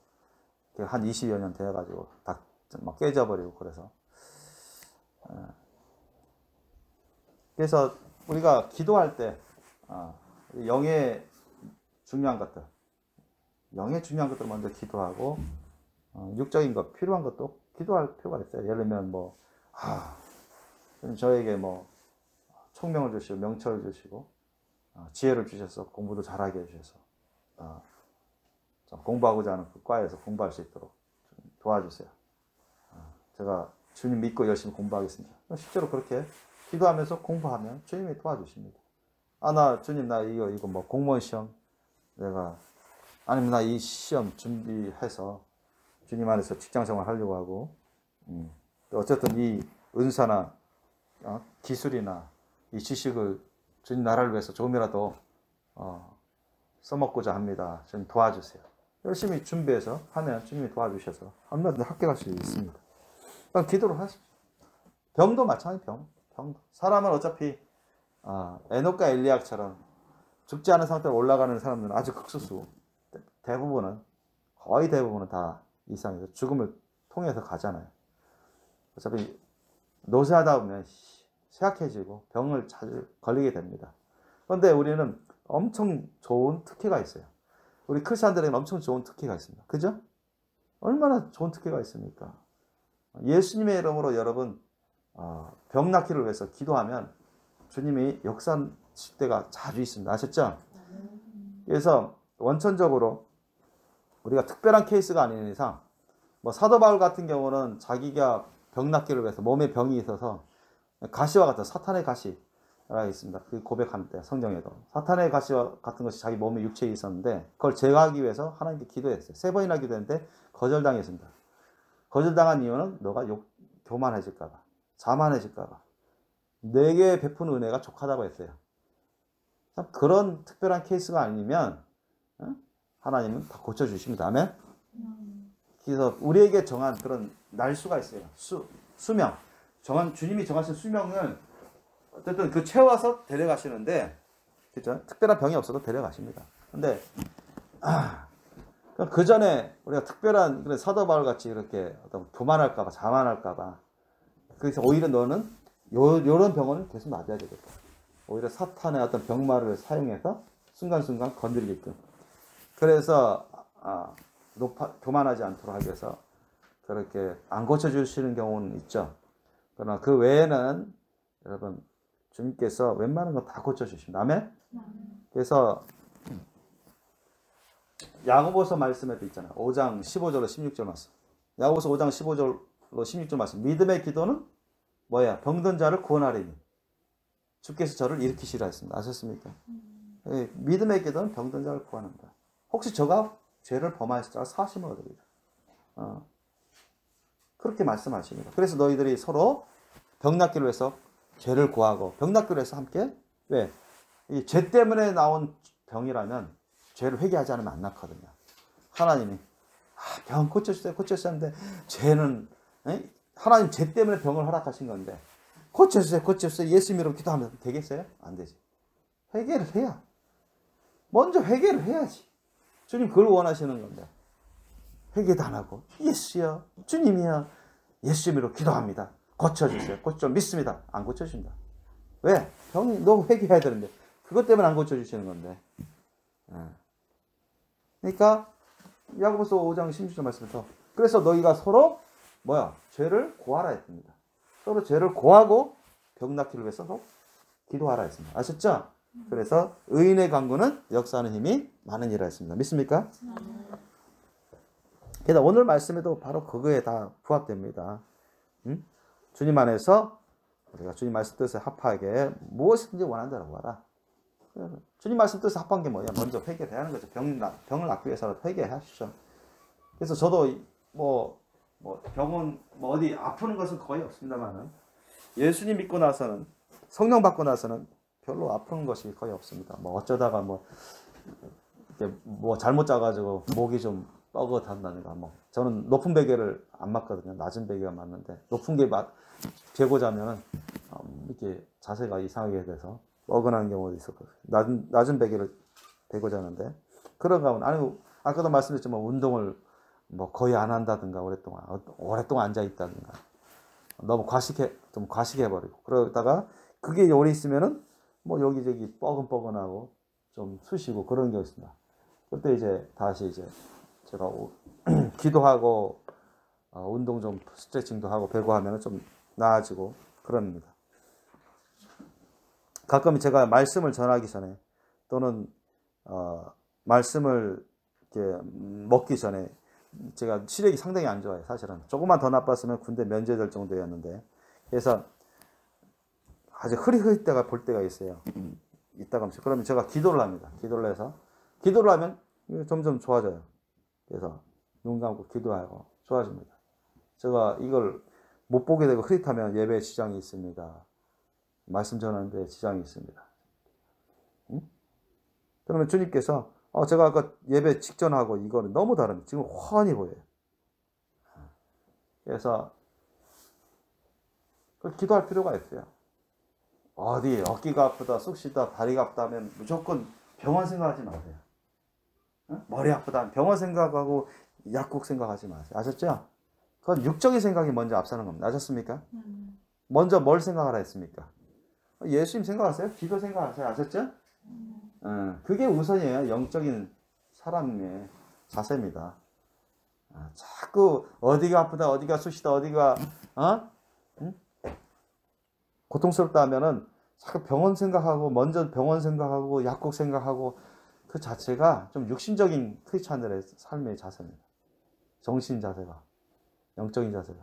한 20여 년 돼가지고 다 막 깨져버리고 그래서 우리가 기도할 때 영의 중요한 것들, 영의 중요한 것들 먼저 기도하고 육적인 것, 필요한 것도 기도할 필요가 있어요. 예를 들면 뭐 저에게 뭐 총명을 주시고 명철을 주시고 지혜를 주셔서 공부도 잘하게 해주셔서 공부하고자 하는 그 과에서 공부할 수 있도록 좀 도와주세요. 제가 주님 믿고 열심히 공부하겠습니다. 실제로 그렇게 기도하면서 공부하면 주님이 도와주십니다. 나 주님 나 이거 뭐 공무원 시험 내가 아니면 나 이 시험 준비해서 주님 안에서 직장생활 하려고 하고 어쨌든 이 은사나 기술이나 이 지식을 주님 나라를 위해서 조금이라도 써먹고자 합니다. 좀 도와주세요. 열심히 준비해서 하면 주님이 도와주셔서 얼마든지 합격할 수 있습니다. 그럼 기도를 하십시오. 병도 마찬가지예요. 병도. 사람은 어차피 에녹과 엘리야처럼 죽지 않은 상태로 올라가는 사람들은 아주 극소수. 거의 대부분은 다 이상해서 죽음을 통해서 가잖아요. 어차피 노쇠하다 보면 쇠약해지고 병을 자주 걸리게 됩니다. 그런데 우리는 엄청 좋은 특혜가 있어요. 우리 크리스천들에게는 엄청 좋은 특혜가 있습니다. 그죠? 얼마나 좋은 특혜가 있습니까? 예수님의 이름으로 여러분 병 낫기를 위해서 기도하면 주님이 역사하실 때가 자주 있습니다. 아셨죠? 그래서 원천적으로 우리가 특별한 케이스가 아닌 이상 뭐 사도 바울 같은 경우는 자기가 병 낫기를 위해서 몸에 병이 있어서 가시와 같은 사탄의 가시가 있습니다. 그 고백합니다. 성경에도 사탄의 가시와 같은 것이 자기 몸에 육체에 있었는데 그걸 제거하기 위해서 하나님께 기도했어요. 3번이나 기도했는데 거절당했습니다. 거절당한 이유는 너가 교만해질까 봐, 자만해질까 봐. 내게 베푸는 은혜가 족하다고 했어요. 참 그런 특별한 케이스가 아니면 하나님은 다 고쳐주십니다. 아멘? 그래서 우리에게 정한 그런 날수가 있어요. 수명. 주님이 정하신 수명을 어쨌든 그 채워서 데려가시는데, 그죠? 특별한 병이 없어도 데려가십니다. 근데, 그 전에 우리가 특별한 그런 사도 바울 같이 이렇게 어떤 교만할까봐, 자만할까봐. 그래서 오히려 너는 요런 병은 계속 놔둬야 되겠다. 오히려 사탄의 어떤 병마를 사용해서 순간순간 건드리게끔. 그래서, 교만하지 않도록 하기 위해서 그렇게 안 고쳐주시는 경우는 있죠. 그러나 그 외에는 여러분, 주님께서 웬만한 거 다 고쳐주십니다. 아멘? 그래서, 야고보서 말씀에도 있잖아요. 5장 15절로 16절 말씀. 야고보서 5장 15절로 16절 말씀. 믿음의 기도는 뭐야? 병든 자를 구원하리니 주께서 저를 일으키시라 했습니다. 아셨습니까? 믿음의 기도는 병든 자를 구원한다. 혹시 저가 죄를 범하였을지라 사심을 얻으리라. 그렇게 말씀하십니다. 그래서 너희들이 서로 병 낫기를 위해서 죄를 구하고 병 낫기를 위해서 함께 왜? 이 죄 때문에 나온 병이라면 죄를 회개하지 않으면 안 낫거든요. 하나님이 병 고쳐주세요. 고쳐주셨는데 죄는 하나님 죄 때문에 병을 허락하신 건데 고쳐주세요. 고쳐주세요. 예수 이름으로 기도하면 되겠어요? 안 되지. 회개를 해야. 먼저 회개를 해야지. 주님 그걸 원하시는 건데 회개도 안 하고 예수여 주님이여 예수 이름으로 기도합니다. 고쳐주세요. 고쳐 믿습니다. 안 고쳐준다. 왜? 병이 너 회개해야 되는데 그것 때문에 안 고쳐주시는 건데. 그러니까 야고보서 5장 16절 말씀에서 그래서 너희가 서로 죄를 고하라 했습니다. 서로 죄를 고하고 병 낫기를 위해서 서로 기도하라 했습니다. 아셨죠? 그래서 의인의 강구는 역사하는 힘이 많은 이라 했습니다. 믿습니까? 그래서 오늘 말씀에도 바로 그거에 다 부합됩니다. 주님 안에서 우리가 주님 말씀 뜻에 합하게 무엇이든지 원한다고 구하라. 주님 말씀 뜻에 합한 게 뭐냐? 먼저 회개를 해야 하는 거죠. 병을 낫기 위해서라도 회개하십시오. 그래서 저도 병은 어디 아프는 것은 거의 없습니다만은 예수님 믿고 나서는 성령 받고 나서는 별로 아픈 것이 거의 없습니다. 어쩌다가 이렇게 잘못 자가지고 목이 좀 뻐긋한다든가 저는 높은 베개를 안 맞거든요. 낮은 베개가 맞는데 높은 게 베고 자면은 이렇게 자세가 이상하게 돼서 뻐근한 경우도 있었거든요. 낮은 베개를 베고 자는데 그런 가면 아까도 말씀드렸지만 운동을 거의 안 한다든가 오랫동안 앉아 있다든가 너무 과식해버리고 그러다가 그게 오래 있으면은 여기저기 뻐근뻐근하고 좀 쑤시고 그런 게 있습니다. 그때 이제 다시 이제 제가 기도하고 운동 좀 스트레칭도 하고 배구하면 좀 나아지고 그럽니다. 가끔 제가 말씀을 전하기 전에 또는 말씀을 이렇게 먹기 전에 제가 시력이 상당히 안 좋아요. 사실은 조금만 더 나빴으면 군대 면제될 정도였는데, 그래서 아주 흐릿흐릿 때가 볼 때가 있어요. 이따가 그러면 제가 기도를 합니다. 기도를 해서 기도를 하면 점점 좋아져요. 그래서 눈 감고 기도하고 좋아집니다. 제가 이걸 못 보게 되고 흐릿하면 예배에 지장이 있습니다. 말씀 전하는데 지장이 있습니다. 응? 그러면 주님께서 제가 아까 예배 직전하고 이거는 너무 다릅니다. 지금 훤히 보여요. 그래서 기도할 필요가 있어요. 어디 어깨가 아프다, 쑥 쉬다, 다리가 아프다면 무조건 병원 생각하지 마세요. 응? 머리 아프다 병원 생각하고 약국 생각하지 마세요. 아셨죠? 그건 육적인 생각이 먼저 앞서는 겁니다. 아셨습니까? 먼저 뭘 생각하라 했습니까? 예수님 생각하세요? 기도 생각하세요. 아셨죠? 그게 우선이에요. 영적인 사람의 자세입니다. 자꾸 어디가 아프다, 어디가 쑤시다, 어디가 응? 고통스럽다 하면은 자꾸 병원 생각하고 먼저 병원 생각하고 약국 생각하고 그 자체가 좀 육신적인 크리스찬들의 삶의 자세입니다. 정신 자세가, 영적인 자세가.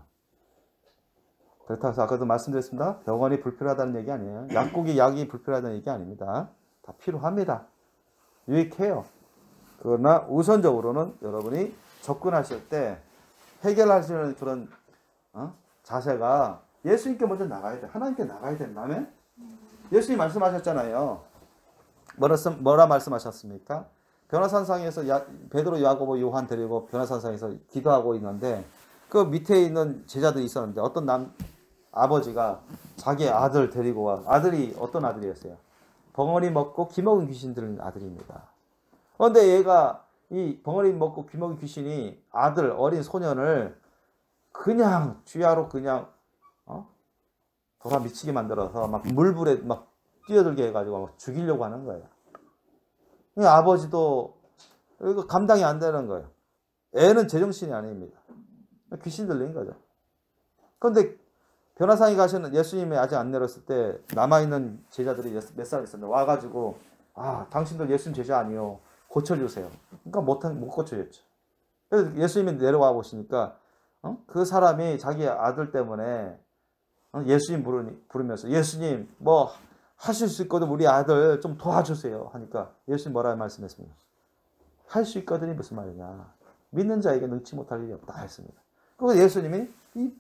그렇다고 해서 아까도 말씀드렸습니다. 병원이 불필요하다는 얘기 아니에요. 약이 불필요하다는 얘기 아닙니다. 다 필요합니다. 유익해요. 그러나 우선적으로는 여러분이 접근하실 때 해결하시는 그런 자세가 예수님께 먼저 나가야 돼. 하나님께 나가야 된다며? 예수님 말씀하셨잖아요. 뭐라 말씀하셨습니까? 변화산상에서 베드로, 야고보, 요한 데리고 변화산상에서 기도하고 있는데 그 밑에 있는 제자들이 있었는데 어떤 아버지가 자기 아들 데리고 와. 아들이 어떤 아들이었어요? 벙어리 먹고 기먹은 귀신 들린 아들입니다. 그런데 얘가 이 벙어리 먹고 귀먹은 귀신이 아들 어린 소년을 그냥 쥐하로 그냥 돌아 미치게 만들어서 막 물불에 막 뛰어들게 해가지고 막 죽이려고 하는 거예요. 아버지도 이거 감당이 안 되는 거예요. 애는 제정신이 아닙니다. 귀신 들린 거죠. 그런데 변화상에 가시는 예수님이 아직 안 내렸을 때 남아있는 제자들이 몇 살 있었는데 와가지고 당신들 예수님 제자 아니요. 고쳐주세요. 그러니까 못 고쳐줬죠. 그래서 예수님이 내려와 보시니까 그 사람이 자기 아들 때문에 예수님 부르면서 예수님 뭐 하실 수 있거든 우리 아들 좀 도와주세요 하니까 예수님 뭐라 말씀했습니까? 할 수 있거든이 무슨 말이냐. 믿는 자에게 능치 못할 일이 없다 했습니다. 그리고 예수님이 이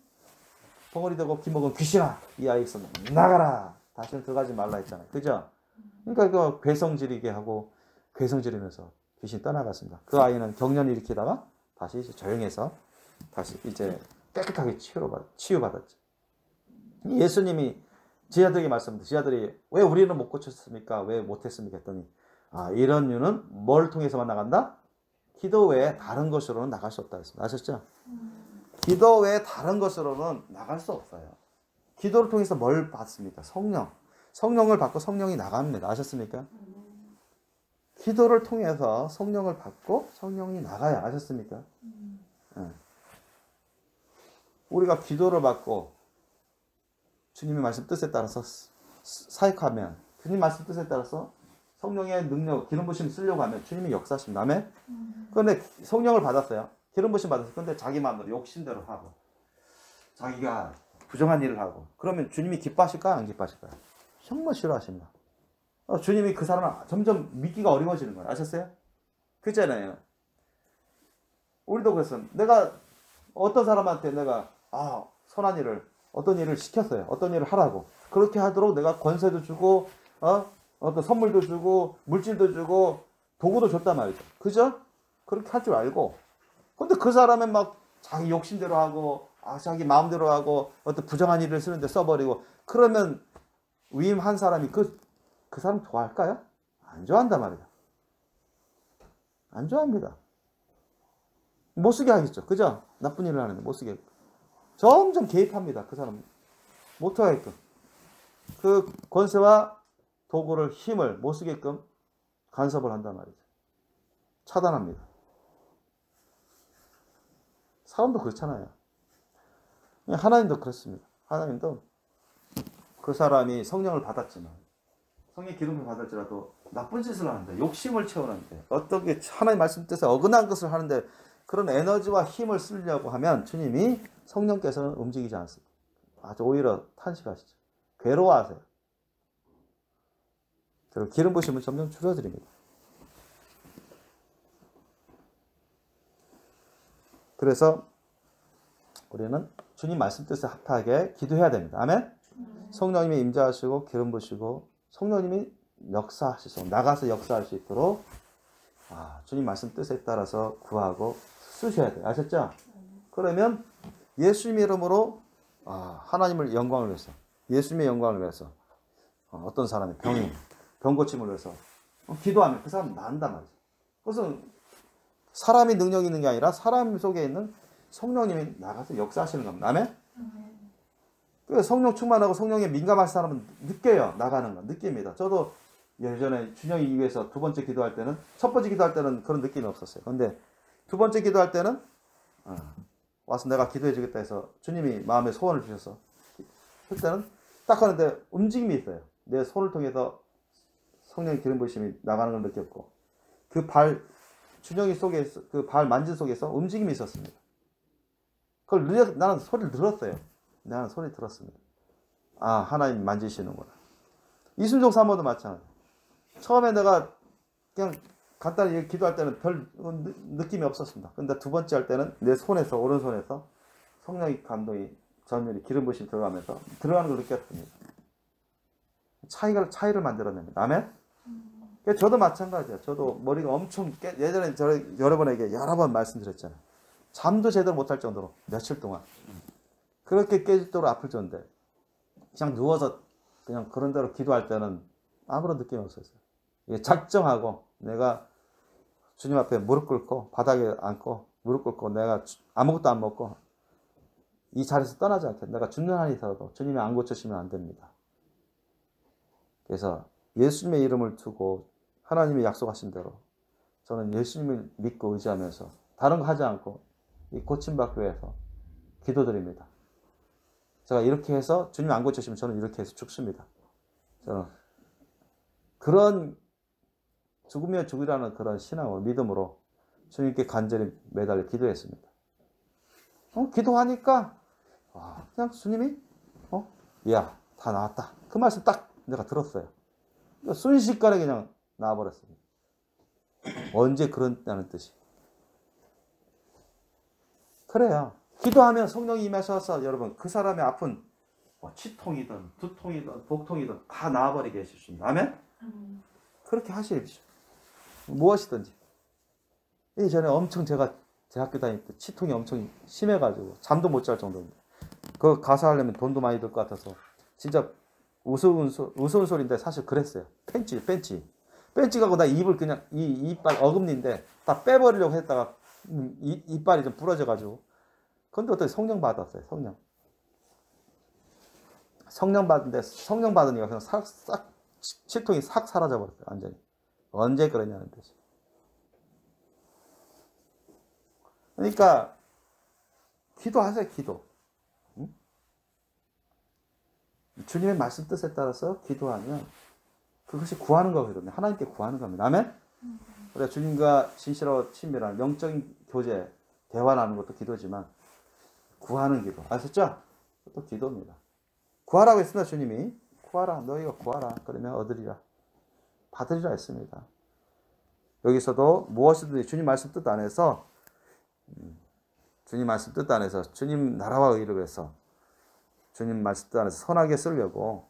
벙어리 되고 기먹은 귀신아 이 아이에서 나가라. 다시는 들어가지 말라 했잖아요. 그죠? 그러니까 이거 괴성지르게 하고 괴성지르면서 귀신이 떠나갔습니다. 그 아이는 경련을 일으키다가 다시 조용해서 다시 이제 깨끗하게 치유받았죠. 예수님이 제자들에게 말씀합니다. 제자들이 왜 우리는 못 고쳤습니까? 왜 못했습니까? 했더니 이런 이유는 뭘 통해서만 나간다? 기도 외에 다른 것으로는 나갈 수 없다 했습니다. 아셨죠? 기도 외에 다른 것으로는 나갈 수 없어요. 기도를 통해서 뭘 받습니까? 성령을 받고 성령이 나갑니다. 아셨습니까? 기도를 통해서 성령을 받고 성령이 나가야. 아셨습니까? 네. 우리가 기도를 받고 주님의 말씀 뜻에 따라서 사역하면 주님 말씀 뜻에 따라서 성령의 능력, 기름 부심 쓰려고 하면 주님이 역사하십니다. 아멘? 그런데 성령을 받았어요. 기름 부심 받았어요. 그런데 자기 마음대로 욕심대로 하고 자기가 부정한 일을 하고 그러면 주님이 기뻐하실까요? 안 기뻐하실까요? 정말 싫어하십니다. 주님이 그 사람을 점점 믿기가 어려워지는 거예요. 아셨어요? 그렇잖아요. 우리도 그래서 내가 어떤 사람한테 내가 선한 일을 어떤 일을 시켰어요. 어떤 일을 하라고. 그렇게 하도록 내가 권세도 주고 어떤 선물도 주고 물질도 주고 도구도 줬단 말이죠. 그죠? 그렇게 할 줄 알고. 근데 그 사람은 막 자기 욕심대로 하고 자기 마음대로 하고 어떤 부정한 일을 쓰는데 써버리고 그러면 위임한 사람이 그 사람 좋아할까요? 안 좋아한단 말이에요. 안 좋아합니다. 못쓰게 하겠죠. 그죠? 나쁜 일을 하는데 못쓰게. 점점 개입합니다. 그 사람 못하게끔. 그 권세와 도구를 힘을 못쓰게끔 간섭을 한단 말이죠. 차단합니다. 사람도 그렇잖아요. 하나님도 그렇습니다. 하나님도 그 사람이 성령을 받았지만, 성령 기름을 받을지라도 나쁜 짓을 하는데, 욕심을 채우는데, 어떻게 하나님 말씀 뜻에 어긋난 것을 하는데 그런 에너지와 힘을 쓰려고 하면 주님이, 성령께서는 움직이지 않습니다. 아주 오히려 탄식하시죠. 괴로워하세요. 그리고 기름 부심을 점점 줄여드립니다. 그래서 우리는 주님 말씀 뜻에 합하게 기도해야 됩니다. 아멘? 성령님이 임재하시고 기름 부시고 성령님이 역사하시고 나가서 역사할 수 있도록 주님 말씀 뜻에 따라서 구하고 쓰셔야 돼요. 아셨죠? 그러면 예수님의 이름으로 하나님을 영광을 위해서, 예수님의 영광을 위해서 어떤 사람이 병 고침을 위해서 기도하면 그 사람 나은단 말이죠. 그것은 사람이 능력이 있는 게 아니라 사람 속에 있는 성령님이 나가서 역사하시는 겁니다. 아멘? 그래서 성령 충만하고 성령에 민감한 사람은 느껴요. 나가는 거 느낍니다. 저도 예전에 준영이 위해서 두 번째 기도할 때는, 첫 번째 기도할 때는 그런 느낌이 없었어요. 근데 두 번째 기도할 때는 와서 내가 기도해 주겠다 해서 주님이 마음에 소원을 주셔서 그때는 딱 하는데 움직임이 있어요. 내 손을 통해서 성령의 기름 부으심이 나가는 걸 느꼈고, 그 발 준영이 속에서, 그 발 만진 속에서 움직임이 있었습니다. 그걸 나는 소리를 들었어요. 나는 소리 들었습니다. 하나님 만지시는구나. 이순종 사모도 마찬가지. 처음에 내가 그냥 간단히 기도할 때는 별 느낌이 없었습니다. 근데 두 번째 할 때는 내 손에서, 오른손에서 성령의 감동이, 전율이, 기름 부으심이 들어가면서 들어가는 걸 느꼈습니다. 차이를 만들어냅니다. 아멘? 저도 마찬가지예요. 저도 머리가 엄청 예전에 여러분에게 여러 번 말씀드렸잖아요. 잠도 제대로 못할 정도로 며칠 동안 그렇게 깨질 아플 정도인데, 그냥 누워서 그냥 그런 대로 기도할 때는 아무런 느낌이 없었어요. 작정하고 내가 주님 앞에 무릎 꿇고 바닥에 앉고 무릎 꿇고 내가 아무것도 안 먹고 이 자리에서 떠나지 않겠다. 내가 죽는 한이 있어도 주님이 안 고쳐주시면 안 됩니다. 그래서 예수님의 이름을 두고 하나님이 약속하신 대로 저는 예수님을 믿고 의지하면서 다른 거 하지 않고 이 고침받기 위해서 기도드립니다. 제가 이렇게 해서 주님이 안 고쳐주시면 저는 이렇게 해서 죽습니다. 저는 그런 죽으면 죽으라는 그런 신앙으로, 믿음으로 주님께 간절히 매달려 기도했습니다. 기도하니까 그냥 주님이 야, 다 나왔다. 그 말씀 딱 내가 들었어요. 순식간에 그냥 나와버렸습니다. 언제 그런다는 뜻이. 그래요. 기도하면 성령이 임하셔서 여러분 그 사람의 아픈 치통이든 두통이든 복통이든 다 나아버리게 해주십니다. 아멘? 그렇게 하십시오. 무엇이든지. 예전에 엄청 제가 대학교 다닐 때 치통이 엄청 심해가지고 잠도 못 잘 정도입니다. 그거 가사하려면 돈도 많이 들 것 같아서 진짜 우스운 소리인데 사실 그랬어요. 벤치 가고 나 입을 그냥 이빨 어금니인데 다 빼버리려고 했다가 이빨이 좀 부러져가지고. 근데 어떻게 성령 받았어요. 성령 받은데 성령 받으니까 그냥 싹 치통이 싹 사라져버렸어요. 완전히. 언제 그러냐는 뜻이. 그러니까 기도하세요. 기도. 응? 주님의 말씀 뜻에 따라서 기도하면 그것이 구하는 거거든요. 하나님께 구하는 겁니다. 아멘? 그래 주님과 진실하고 친밀한 영적인 교제, 대화 나누는 것도 기도지만 구하는 기도. 아셨죠? 그것도 기도입니다. 구하라고 했습니다. 주님이. 구하라. 너희가 구하라. 그러면 얻으리라. 받으리라 했습니다. 여기서도 무엇이든지 주님 말씀 뜻 안에서 주님 나라와 의를 위해서 주님 말씀 뜻 안에서 선하게 쓰려고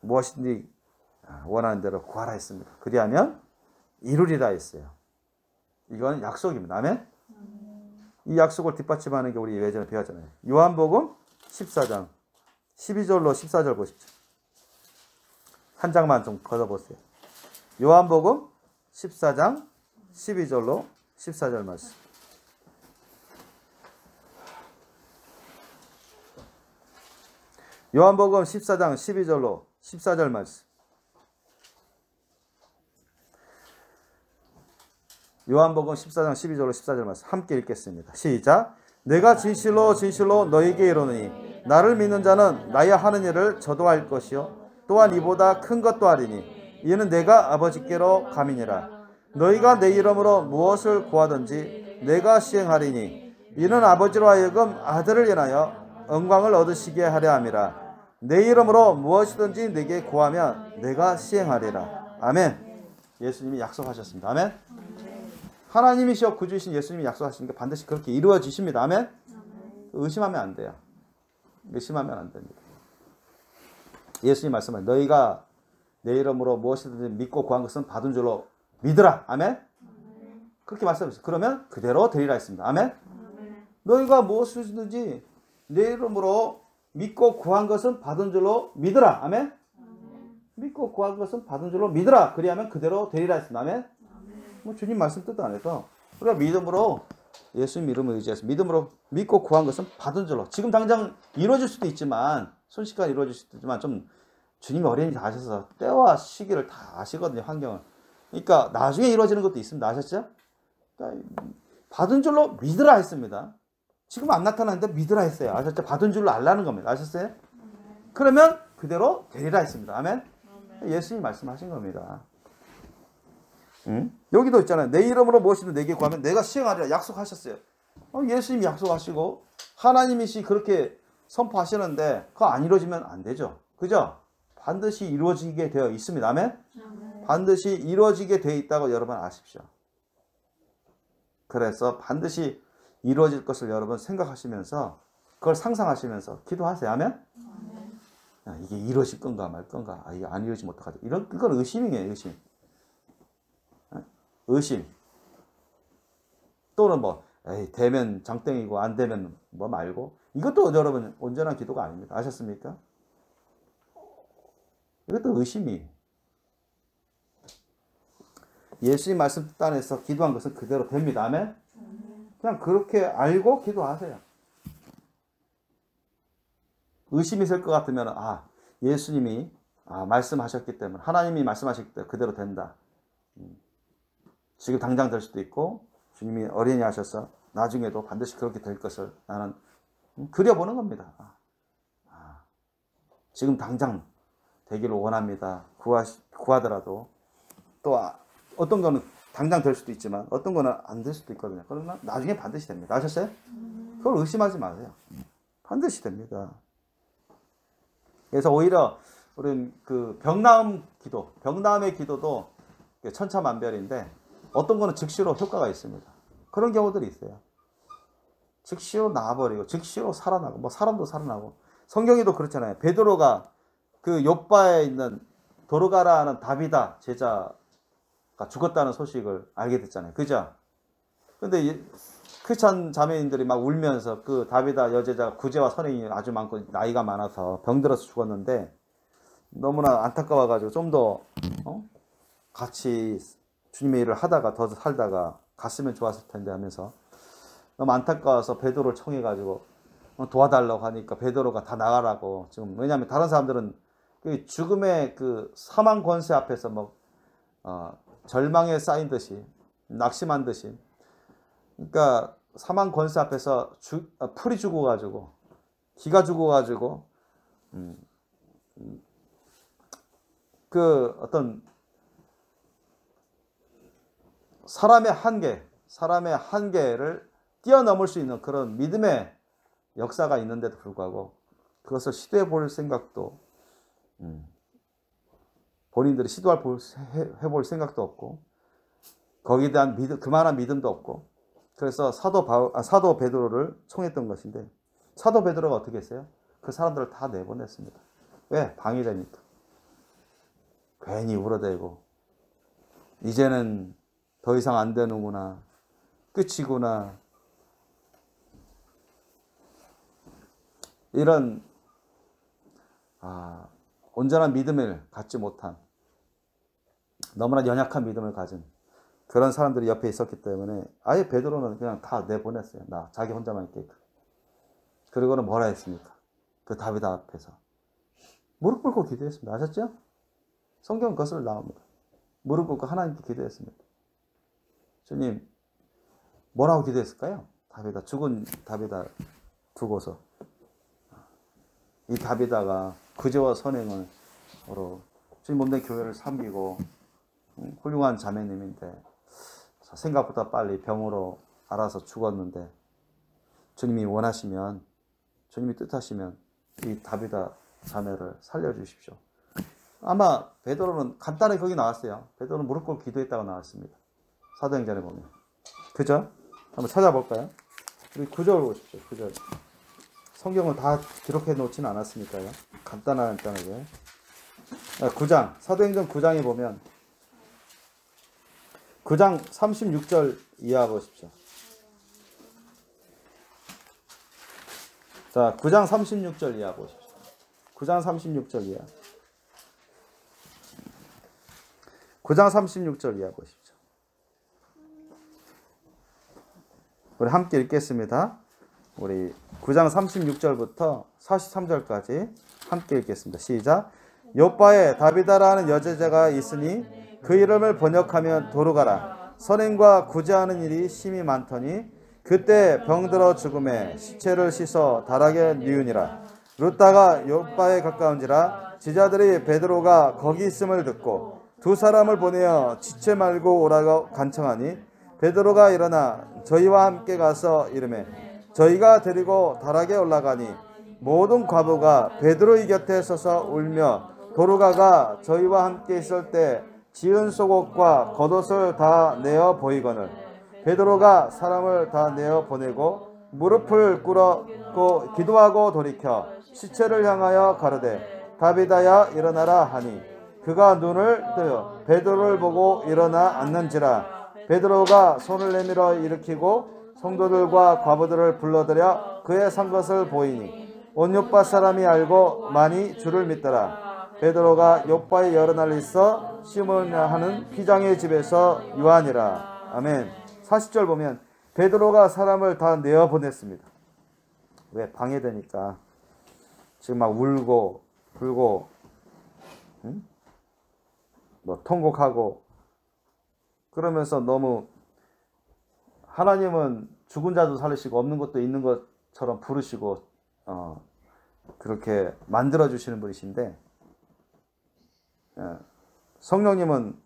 무엇이든지 원하는 대로 구하라 했습니다. 그리하면 이루리라 했어요. 이건 약속입니다. 아멘? 이 약속을 뒷받침하는 게 우리 예전에 배웠잖아요. 요한복음 14장 12절로 14절 보십시오. 한 장만 좀 걷어보세요. 요한복음 14장 12절로 14절 말씀. 요한복음 14장 12절로 14절 말씀. 요한복음 14장 12절로 14절 말씀 함께 읽겠습니다. 시작. 내가 진실로 진실로 너희에게 이르노니 나를 믿는 자는 나의 하는 일을 저도 할 것이요 또한 이보다 큰 것도 하리니 이는 내가 아버지께로 감이니라. 너희가 내 이름으로 무엇을 구하든지 내가 시행하리니 이는 아버지로 하여금 아들을 인하여 영광을 얻으시게 하려 함이라. 내 이름으로 무엇이든지 내게 구하면 내가 시행하리라. 아멘. 예수님이 약속하셨습니다. 아멘. 하나님이시여 구주이신 예수님이 약속하신 게 반드시 그렇게 이루어지십니다. 아멘. 의심하면 안 돼요. 의심하면 안 됩니다. 예수님 말씀하신 너희가 내 이름으로 무엇이든지 믿고 구한 것은 받은 줄로 믿으라. 아멘. 그렇게 말씀하셨어요. 그러면 그대로 되리라 했습니다. 아멘. 너희가 무엇이든지 내 이름으로 믿고 구한 것은 받은 줄로 믿으라. 아멘. 믿고 구한 것은 받은 줄로 믿으라. 그리하면 그대로 되리라 했습니다. 아멘. 뭐 주님 말씀 뜻 안에서 우리가 믿음으로 예수님 이름을 의지해서 믿음으로 믿고 구한 것은 받은 줄로 지금 당장 이루어질 수도 있지만 순식간에 이루어질 수도 있지만 좀 주님이 어린이 다 아셔서 때와 시기를 다 아시거든요. 환경을. 그러니까 나중에 이루어지는 것도 있습니다. 아셨죠? 그러니까 받은 줄로 믿으라 했습니다. 지금 안 나타나는데 믿으라 했어요. 아셨죠? 받은 줄로 알라는 겁니다. 아셨어요? 그러면 그대로 되리라 했습니다. 아멘. 예수님이 말씀하신 겁니다. 여기도 있잖아요. 내 이름으로 무엇이든 내게 구하면 내가 시행하리라 약속하셨어요. 예수님이 약속하시고 하나님이시 그렇게 선포하시는데 그거 안 이루어지면 안 되죠. 그죠? 반드시 이루어지게 되어 있습니다. 아멘? 반드시 이루어지게 되어 있다고 여러분 아십시오. 그래서 반드시 이루어질 것을 여러분 생각하시면서 그걸 상상하시면서 기도하세요. 아멘? 야, 이게 이루어질 건가 말 건가? 이게 안 이루어지면 어떡하지? 그건 의심이에요. 의심. 의심. 또는 뭐 되면 장땡이고 안 되면 뭐 말고. 이것도 여러분 온전한 기도가 아닙니다. 아셨습니까? 이것도 의심이. 예수님 말씀 뜻 안에서 기도한 것은 그대로 됩니다. 아멘? 그냥 그렇게 알고 기도하세요. 의심이 있을 것 같으면 예수님이 말씀하셨기 때문에 하나님이 말씀하셨기 때문에 그대로 된다. 지금 당장 될 수도 있고 주님이 어린이 하셔서 나중에도 반드시 그렇게 될 것을 나는 그려보는 겁니다. 지금 당장 되기를 원합니다. 구하더라도 또 어떤 거는 당장 될 수도 있지만 어떤 거는 안 될 수도 있거든요. 그러나 나중에 반드시 됩니다. 아셨어요? 그걸 의심하지 마세요. 반드시 됩니다. 그래서 오히려 우리는 그 병나음 기도, 병나음의 기도도 천차만별인데 어떤 거는 즉시로 효과가 있습니다. 그런 경우들이 있어요. 즉시로 나아버리고 즉시로 살아나고 뭐 사람도 살아나고 성경에도 그렇잖아요. 베드로가 그 욥바에 있는 도르가라는 다비다 제자가 죽었다는 소식을 알게 됐잖아요. 그죠? 근데 크리스찬 자매인들이 막 울면서 그 다비다 여제자 구제와 선행이 아주 많고 나이가 많아서 병들어서 죽었는데 너무나 안타까워가지고 좀 더 같이 주님의 일을 하다가 더 살다가 갔으면 좋았을 텐데 하면서 너무 안타까워서 베드로를 청해가지고 도와달라고 하니까 베드로가 다 나가라고 지금 왜냐하면 다른 사람들은 그 죽음의 그 사망 권세 앞에서 뭐 절망에 쌓인 듯이 낙심한 듯이 그러니까 사망 권세 앞에서 풀이 죽어가지고 기가 죽어가지고 그 어떤 사람의 한계를 뛰어넘을 수 있는 그런 믿음의 역사가 있는데도 불구하고 그것을 시도해 볼 생각도 본인들이 해볼 생각도 없고 거기에 대한 그만한 믿음도 없고 그래서 사도 베드로를 청했던 것인데 사도 베드로가 어떻게 했어요? 그 사람들을 다 내보냈습니다. 왜? 방해되니까. 괜히 울어대고 이제는 더 이상 안 되는구나. 끝이구나. 이런 온전한 믿음을 갖지 못한 너무나 연약한 믿음을 가진 그런 사람들이 옆에 있었기 때문에 아예 베드로는 그냥 다 내보냈어요. 자기 혼자만 있게. 그리고는 뭐라 했습니까? 그 다윗 앞에서 무릎 꿇고 기도했습니다. 아셨죠? 성경 그것을 나옵니다. 무릎 꿇고 하나님께 기도했습니다. 주님 뭐라고 기도했을까요? 다비다, 죽은 다비다 두고서 이 다비다가 그저와 선행을 으로 주님 몸된 교회를 섬기고 훌륭한 자매님인데 생각보다 빨리 병으로 알아서 죽었는데 주님이 원하시면, 주님이 뜻하시면 이 다비다 자매를 살려주십시오. 아마 베드로는 간단히 거기 나왔어요. 베드로는 무릎 꿇고 기도했다고 나왔습니다. 사도행전에 보면. 그죠? 한번 찾아볼까요? 우리 9절 보십시오. 9절. 성경을 다 기록해 놓지는 않았으니까요. 간단하게. 9장, 사도행전 9장에 보면 9장 36절 이하 보십시오. 자, 9장 36절 이하 보십시오. 9장 36절 이하. 9장 36절 이하 보십시오. 우리 함께 읽겠습니다. 우리 9장 36절부터 43절까지 함께 읽겠습니다. 시작. 요바에 다비다라는 여제자가 있으니 그 이름을 번역하면 도루가라. 선행과 구제하는 일이 심히 많더니 그때 병들어 죽음에 시체를 씻어 다락에 뉘우니라. 룻다가 요바에 가까운지라 지자들이 베드로가 거기 있음을 듣고 두 사람을 보내어 지체 말고 오라고 간청하니 베드로가 일어나 저희와 함께 가서 이르매 저희가 데리고 다락에 올라가니 모든 과부가 베드로의 곁에 서서 울며 도루가가 저희와 함께 있을 때 지은 속옷과 겉옷을 다 내어 보이거늘 베드로가 사람을 다 내어 보내고 무릎을 꿇었고 기도하고 돌이켜 시체를 향하여 가르되 다비다야 일어나라 하니 그가 눈을 뜨어 베드로를 보고 일어나 앉는지라. 베드로가 손을 내밀어 일으키고 성도들과 과부들을 불러들여 그의 산 것을 보이니 온 요빠 사람이 알고 많이 주를 믿더라. 베드로가 요빠에 여러 날 있어 시몬이라 하는 피장의 집에서 유하니라. 아멘. 40절 보면 베드로가 사람을 다 내어 보냈습니다. 왜? 방해되니까. 지금 막 울고 불고 뭐 통곡하고 그러면서 너무 하나님은 죽은 자도 살리시고 없는 것도 있는 것처럼 부르시고 그렇게 만들어 주시는 분이신데 성령님은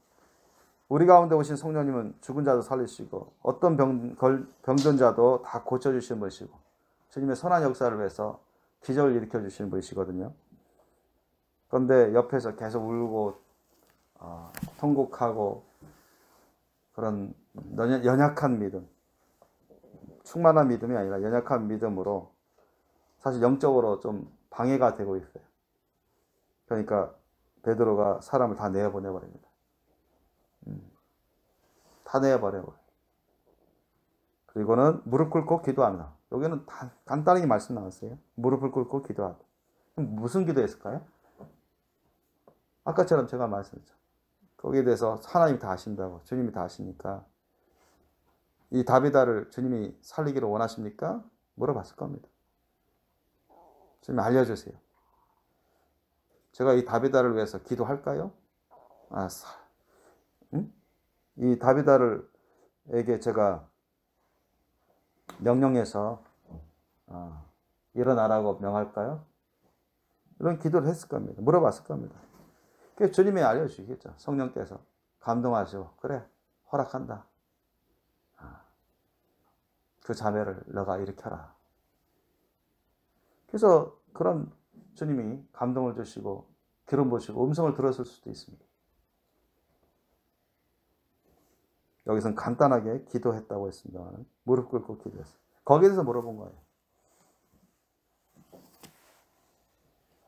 우리 가운데 오신 성령님은 죽은 자도 살리시고 어떤 병든 자도 다 고쳐주시는 분이시고 주님의 선한 역사를 위해서 기적을 일으켜 주시는 분이시거든요. 그런데 옆에서 계속 울고 통곡하고 그런 연약한 믿음, 충만한 믿음이 아니라 연약한 믿음으로 사실 영적으로 좀 방해가 되고 있어요. 그러니까 베드로가 사람을 다 내어보내버립니다. 다 내어버려버려요. 그리고는 무릎 꿇고 기도한다. 여기는 간단하게 말씀 나왔어요. 무릎을 꿇고 기도하다. 무슨 기도했을까요? 아까처럼 제가 말씀드렸죠. 거기에 대해서 하나님이 다 아신다고, 주님이 다 아시니까 이 다비다를 주님이 살리기를 원하십니까? 물어봤을 겁니다. 주님 알려주세요. 제가 이 다비다를 위해서 기도할까요? 이 다비다에게 제가 명령해서 일어나라고 명할까요? 이런 기도를 했을 겁니다. 물어봤을 겁니다. 그래서 주님이 알려주시겠죠. 성령께서 감동하시고 그래 허락한다. 그 자매를 너가 일으켜라. 그래서 그런 주님이 감동을 주시고 기름 부으시고 음성을 들었을 수도 있습니다. 여기서는 간단하게 기도했다고 했습니다만 무릎 꿇고 기도했어요. 거기에 대해서 물어본 거예요.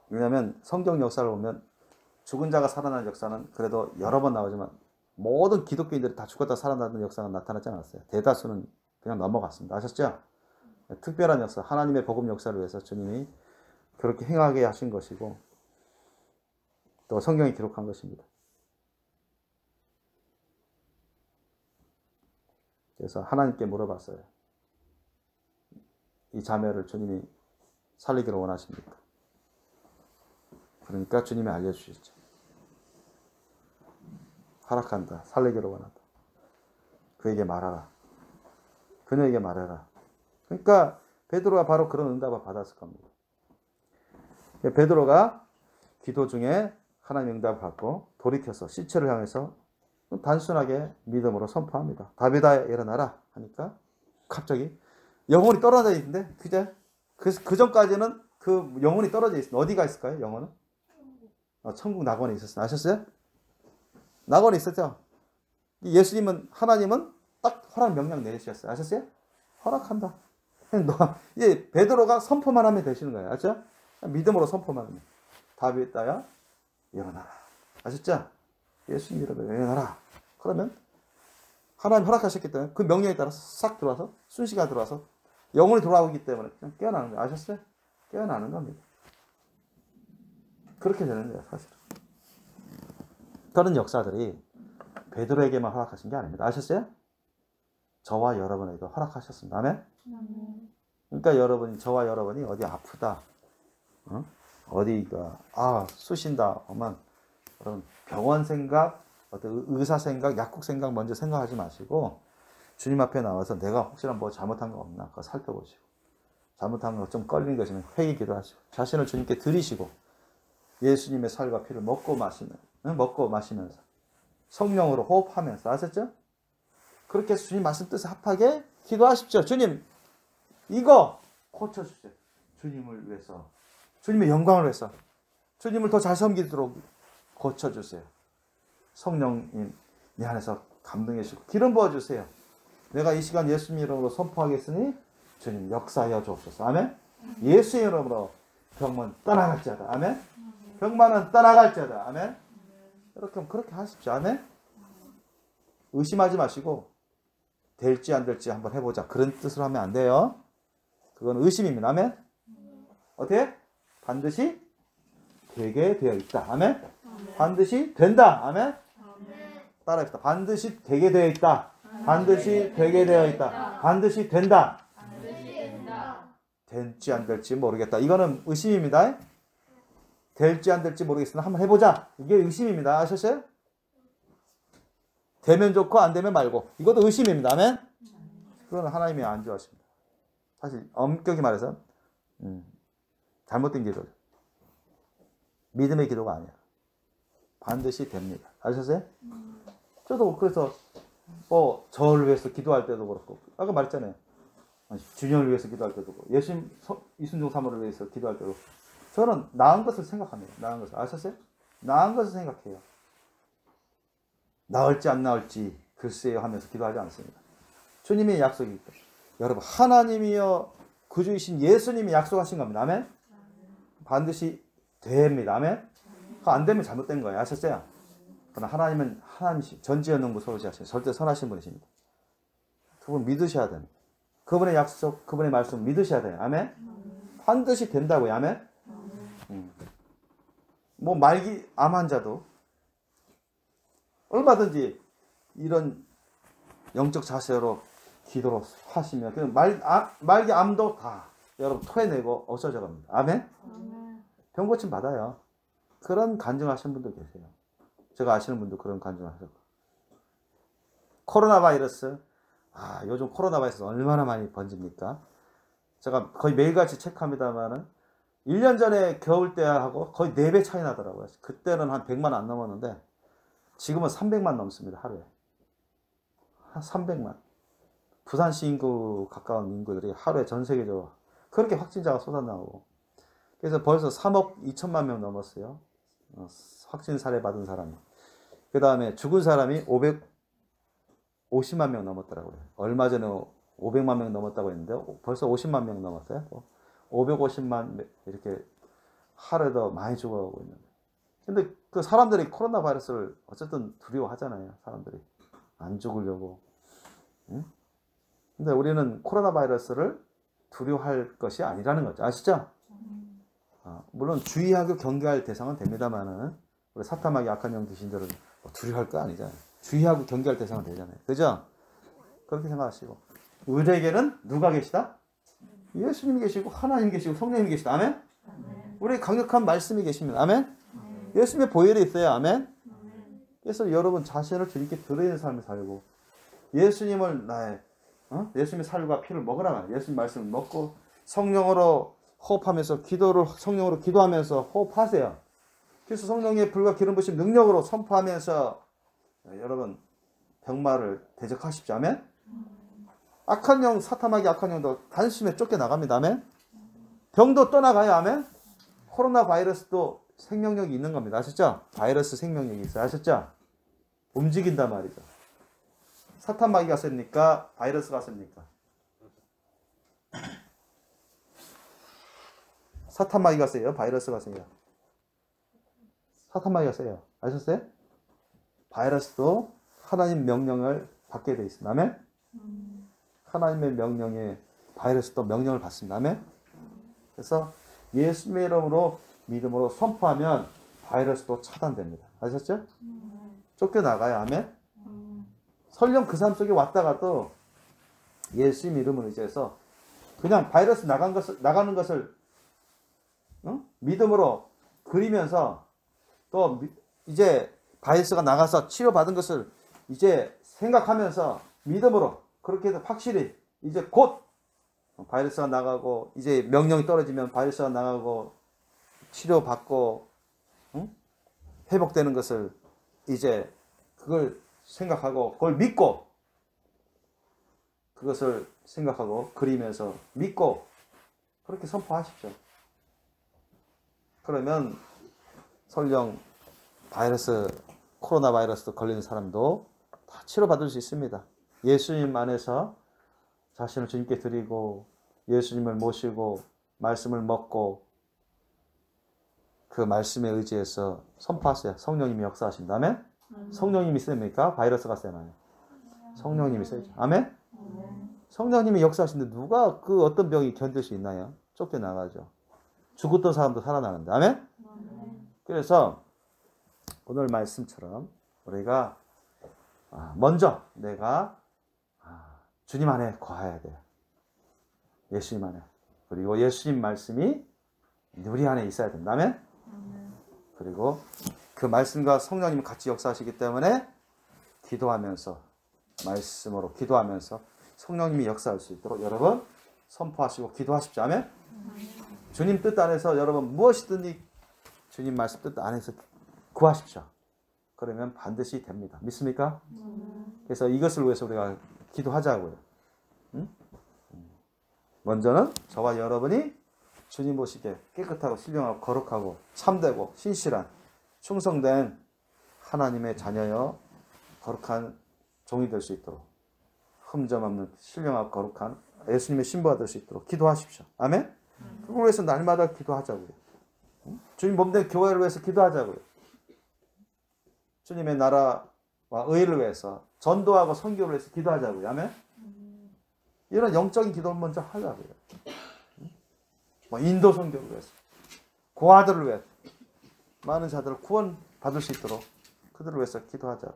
왜냐하면 성경 역사를 보면 죽은 자가 살아나는 역사는 그래도 여러 번 나오지만 모든 기독교인들이 다 죽었다 살아나는 역사가 나타나지 않았어요. 대다수는 그냥 넘어갔습니다. 아셨죠? 특별한 역사, 하나님의 복음 역사를 위해서 주님이 그렇게 행하게 하신 것이고 또 성경이 기록한 것입니다. 그래서 하나님께 물어봤어요. 이 자매를 주님이 살리기를 원하십니까? 그러니까 주님이 알려주시죠. 허락한다. 살리기를 원한다. 그에게 말하라. 그녀에게 말해라. 그러니까 베드로가 바로 그런 응답을 받았을 겁니다. 베드로가 기도 중에 하나님 응답을 받고 돌이켜서 시체를 향해서 단순하게 믿음으로 선포합니다. 다윗아 일어나라 하니까 갑자기 영혼이 떨어져 있는데 그 전까지는 그 영혼이 떨어져 있어. 어디가 있을까요? 영혼은? 천국 낙원에 있었어요. 아셨어요? 낙원에 있었죠? 예수님은 하나님은 딱 허락 명령 내리셨어요. 아셨어요? 허락한다. 이제 베드로가 선포만 하면 되시는 거예요. 아시죠? 믿음으로 선포만 하면. 다윗아야 일어나라. 아셨죠? 예수님 일어나라. 그러면 하나님 허락하셨기 때문에 그 명령에 따라서 싹 들어와서 순식간에 들어와서 영혼이 돌아오기 때문에 그냥 깨어나는 거예요. 아셨어요? 깨어나는 겁니다. 그렇게 되는 거예요. 사실은. 그런 역사들이 베드로에게만 허락하신 게 아닙니다. 아셨어요? 저와 여러분에게도 허락하셨습니다. 아멘? 그러니까 저와 여러분이 어디 아프다, 어디가 쑤신다 하면 여러분 병원 생각, 어떤 의사 생각, 약국 생각 먼저 생각하지 마시고 주님 앞에 나와서 내가 혹시나 뭐 잘못한 거 없나 그거 살펴보시고 잘못한 거 좀 걸린 것이면 회개 기도하시고 자신을 주님께 드리시고 예수님의 살과 피를 먹고 마시면서 성령으로 호흡하면서 아셨죠? 그렇게 주님 말씀 뜻에 합하게 기도하십시오. 주님 이거 고쳐주세요. 주님을 위해서 주님의 영광을 위해서 주님을 더 잘 섬기도록 고쳐주세요. 성령님 내 안에서 감동해 주시고 기름 부어주세요. 내가 이 시간 예수님 이름으로 선포하겠으니 주님 역사하여 주옵소서. 아멘. 예수 이름으로 병만 떠나갈지어다. 아멘. 병만은 떠나갈지어다. 아멘. 그렇게 하십시오. 아멘. 의심하지 마시고 될지 안 될지 한번 해보자. 그런 뜻으로 하면 안 돼요. 그건 의심입니다. 아멘. 어떻게? 반드시 되게 되어 있다. 아멘. 반드시 된다. 아멘. 따라합시다. 반드시 되게 되어 있다. 반드시 되게 되어 있다. 반드시 된다. 될지 안 될지 모르겠다. 이거는 의심입니다. 될지 안 될지 모르겠으나 한번 해보자. 이게 의심입니다. 아셨어요? 되면 좋고 안 되면 말고. 이것도 의심입니다. 아멘. 그건 하나님이 안 좋아하십니다. 사실 엄격히 말해서 잘못된 기도죠. 믿음의 기도가 아니야. 반드시 됩니다. 아셨어요? 저도 그래서 저를 위해서 기도할 때도 그렇고 아까 말했잖아요. 주님을 위해서 기도할 때도 그렇고 예수님 이순종 사모를 위해서 기도할 때도 저는 나은 것을 생각합니다. 나은 것을. 아셨어요? 나은 것을 생각해요. 나을지 안 나을지 글쎄요 하면서 기도하지 않습니다. 주님의 약속이 있다. 여러분 하나님이여 구주이신 예수님이 약속하신 겁니다. 아멘? 반드시 됩니다. 아멘? 안 되면 잘못된 거예요. 아셨어요? 그러나 하나님은 하나님이시 전지전능부 소유자신 절대 선하신 분이십니다. 그분 믿으셔야 됩니다. 그분의 약속, 그분의 말씀 믿으셔야 돼요. 아멘? 반드시 된다고요. 아멘? 뭐 말기 암 환자도 얼마든지 이런 영적 자세로 기도로 하시면 말기 암도 다 여러분 토해내고 없어져 갑니다. 아멘? 병 고침 받아요. 그런 간증하시는 분도 계세요. 제가 아시는 분도 그런 간증하셨고. 코로나 바이러스. 요즘 코로나 바이러스 얼마나 많이 번집니까? 제가 거의 매일같이 체크합니다만은 1년 전에 겨울 때하고 거의 4배 차이 나더라고요. 그때는 한 100만 안 넘었는데 지금은 300만 넘습니다. 하루에. 한 300만. 부산시 인구 가까운 인구들이 하루에 전 세계적으로 그렇게 확진자가 쏟아나오고 그래서 벌써 3억 2천만 명 넘었어요. 확진 사례 받은 사람이. 그 다음에 죽은 사람이 550만 명 넘었더라고요. 얼마 전에 500만 명 넘었다고 했는데 벌써 50만 명 넘었어요. 550만 이렇게 하루에도 많이 죽어가고 있는데. 근데 그 사람들이 코로나 바이러스를 어쨌든 두려워하잖아요. 사람들이 안 죽으려고. 응? 근데 우리는 코로나 바이러스를 두려워할 것이 아니라는 거죠. 아시죠? 물론 주의하고 경계할 대상은 됩니다만은 우리 사탐하게 악한 영 귀신들은 두려워할 거 아니잖아요. 주의하고 경계할 대상은 되잖아요. 그죠? 그렇게 생각하시고 우리에게는 누가 계시다? 예수님이 계시고 하나님 계시고 성령님이 계시다. 아멘? 우리 강력한 말씀이 계십니다. 아멘? 예수님의 보혈이 있어요. 아멘? 그래서 여러분 자신을 주님께 드리는 삶을 살고 예수님을 나의 예수님의 살과 피를 먹으라. 예수님 말씀을 먹고 성령으로 호흡하면서 성령으로 기도하면서 호흡하세요. 그래서 성령의 불과 기름 부심 능력으로 선포하면서 여러분 병마를 대적하십시오. 아멘. 악한 영, 사탄마귀 악한 영도 단숨에 쫓겨나갑니다. 아멘. 병도 떠나가요. 아멘. 코로나 바이러스도 생명력이 있는 겁니다. 아셨죠? 바이러스 생명력이 있어요. 아셨죠? 움직인단 말이죠. 사탄마귀가 셉니까? 바이러스가 셉니까? 사탄마귀가 세요? 바이러스가 세요? 사탄마귀가 세요. 아셨어요? 바이러스도 하나님 명령을 받게 돼 있습니다. 아멘? 하나님의 명령에 바이러스도 명령을 받습니다. 아멘? 그래서 예수님의 이름으로 믿음으로 선포하면 바이러스도 차단됩니다. 아셨죠? 쫓겨나가요. 아멘? 설령 그 삶 속에 왔다가도 예수님 이름을 의지해서 그냥 바이러스 나가는 것을 믿음으로 그리면서 또 이제 바이러스가 나가서 치료받은 것을 이제 생각하면서 믿음으로 그렇게 해서 확실히 이제 곧 바이러스가 나가고 이제 명령이 떨어지면 바이러스가 나가고 치료받고 회복되는 것을 이제 그걸 생각하고 그걸 믿고 그것을 생각하고 그리면서 믿고 그렇게 선포하십시오. 그러면 설령 코로나 바이러스 걸리는 사람도 다 치료받을 수 있습니다. 예수님 안에서 자신을 주님께 드리고 예수님을 모시고 말씀을 먹고 그 말씀에 의지해서 선포하세요. 성령님이 역사하신다. 아멘? 성령님이 셉니까? 바이러스가 세나요? 성령님이 세죠. 아멘? 성령님이 역사하시는데 누가 그 어떤 병이 견딜 수 있나요? 쫓겨나가죠. 죽었던 사람도 살아나는데. 아멘? 그래서 오늘 말씀처럼 우리가 먼저 내가 주님 안에 거해야 돼요. 예수님 안에. 그리고 예수님 말씀이 우리 안에 있어야 된다. 아멘? 그리고 그 말씀과 성령님이 같이 역사하시기 때문에 기도하면서 말씀으로 기도하면서 성령님이 역사할 수 있도록 여러분 선포하시고 기도하십시오. 아멘? 주님 뜻 안에서 여러분 무엇이든지 주님 말씀 뜻 안에서 구하십시오. 그러면 반드시 됩니다. 믿습니까? 그래서 이것을 위해서 우리가 기도하자고요. 먼저는 저와 여러분이 주님 보시기에 깨끗하고 신령하고 거룩하고 참되고 신실한 충성된 하나님의 자녀여 거룩한 종이 될 수 있도록 흠점 없는 신령하고 거룩한 예수님의 신부가 될 수 있도록 기도하십시오. 아멘? 그걸 위해서 날마다 기도하자고요. 주님 몸된 교회를 위해서 기도하자고요. 주님의 나라와 의를 위해서 전도하고 선교를 위해서 기도하자고요. 아멘? 이런 영적인 기도를 먼저 하자고요. 인도 선교를 위해서, 고아들을 위해서, 많은 자들을 구원 받을 수 있도록 그들을 위해서 기도하자.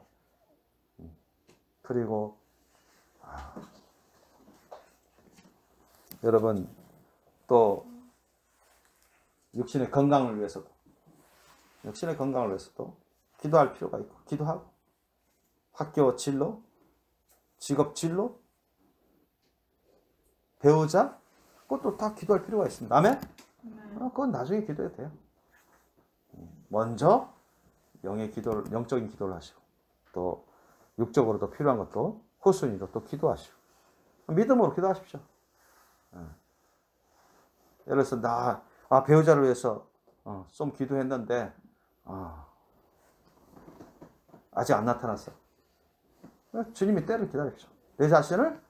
그리고 여러분 또 육신의 건강을 위해서도 기도할 필요가 있고 기도하고 학교 진로, 직업 진로, 배우자 그것도 다 기도할 필요가 있습니다. 아멘? 그건 나중에 기도해도 돼요. 먼저 영적인 기도를 하시고 또 육적으로도 필요한 것도 후순위로 또 기도하시고 믿음으로 기도하십시오. 예를 들어서 배우자를 위해서 좀 기도했는데 아직 안 나타났어. 주님이 때를 기다리십시오. 내 자신을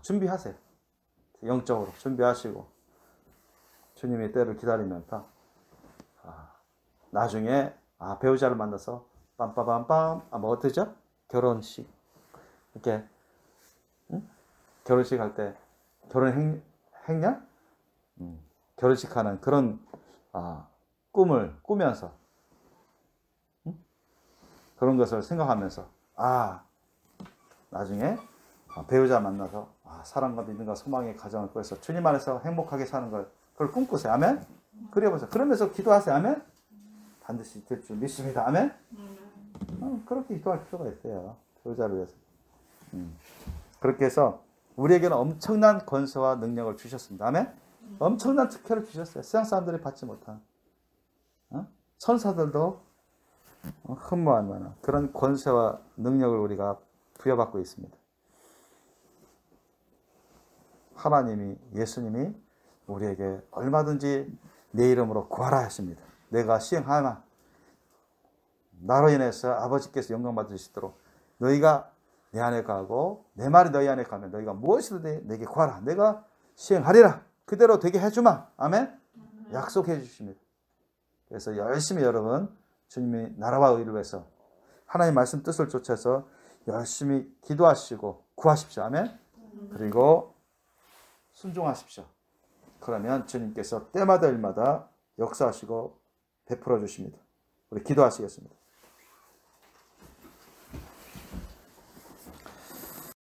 준비하세요. 영적으로 준비하시고 주님의 때를 기다리면서 나중에 배우자를 만나서 빰빠밤빰 어떠죠? 결혼식 이렇게 결혼식 할 때 결혼했냐? 결혼식 하는 그런 꿈을 꾸면서 그런 것을 생각하면서 나중에 배우자 만나서 사랑과 믿음과 소망의 가정을 꾸려서 주님 안에서 행복하게 사는 걸 그걸 꿈꾸세요. 아멘? 그려보세요. 그러면서 기도하세요. 아멘? 반드시 될 줄 믿습니다. 아멘? 그렇게 기도할 필요가 있어요. 배우자를 위해서. 그렇게 해서 우리에게는 엄청난 권세와 능력을 주셨습니다. 아멘? 엄청난 특혜를 주셨어요. 세상 사람들이 받지 못한. 천사들도 흠모할 만한 그런 권세와 능력을 우리가 부여받고 있습니다. 하나님이, 예수님이 우리에게 얼마든지 내 이름으로 구하라 하십니다. 내가 시행하마. 나로 인해서 아버지께서 영광 받으시도록 너희가 내 안에 가고 내 말이 너희 안에 가면 너희가 무엇이든 내게 구하라. 내가 시행하리라. 그대로 되게 해주마. 아멘? 약속해 주십니다. 그래서 열심히 여러분 주님이 나라와 의를 위해서 하나님 말씀 뜻을 쫓아서 열심히 기도하시고 구하십시오. 아멘? 그리고 순종하십시오. 그러면 주님께서 때마다 일마다 역사하시고 베풀어 주십니다. 우리 기도하시겠습니다.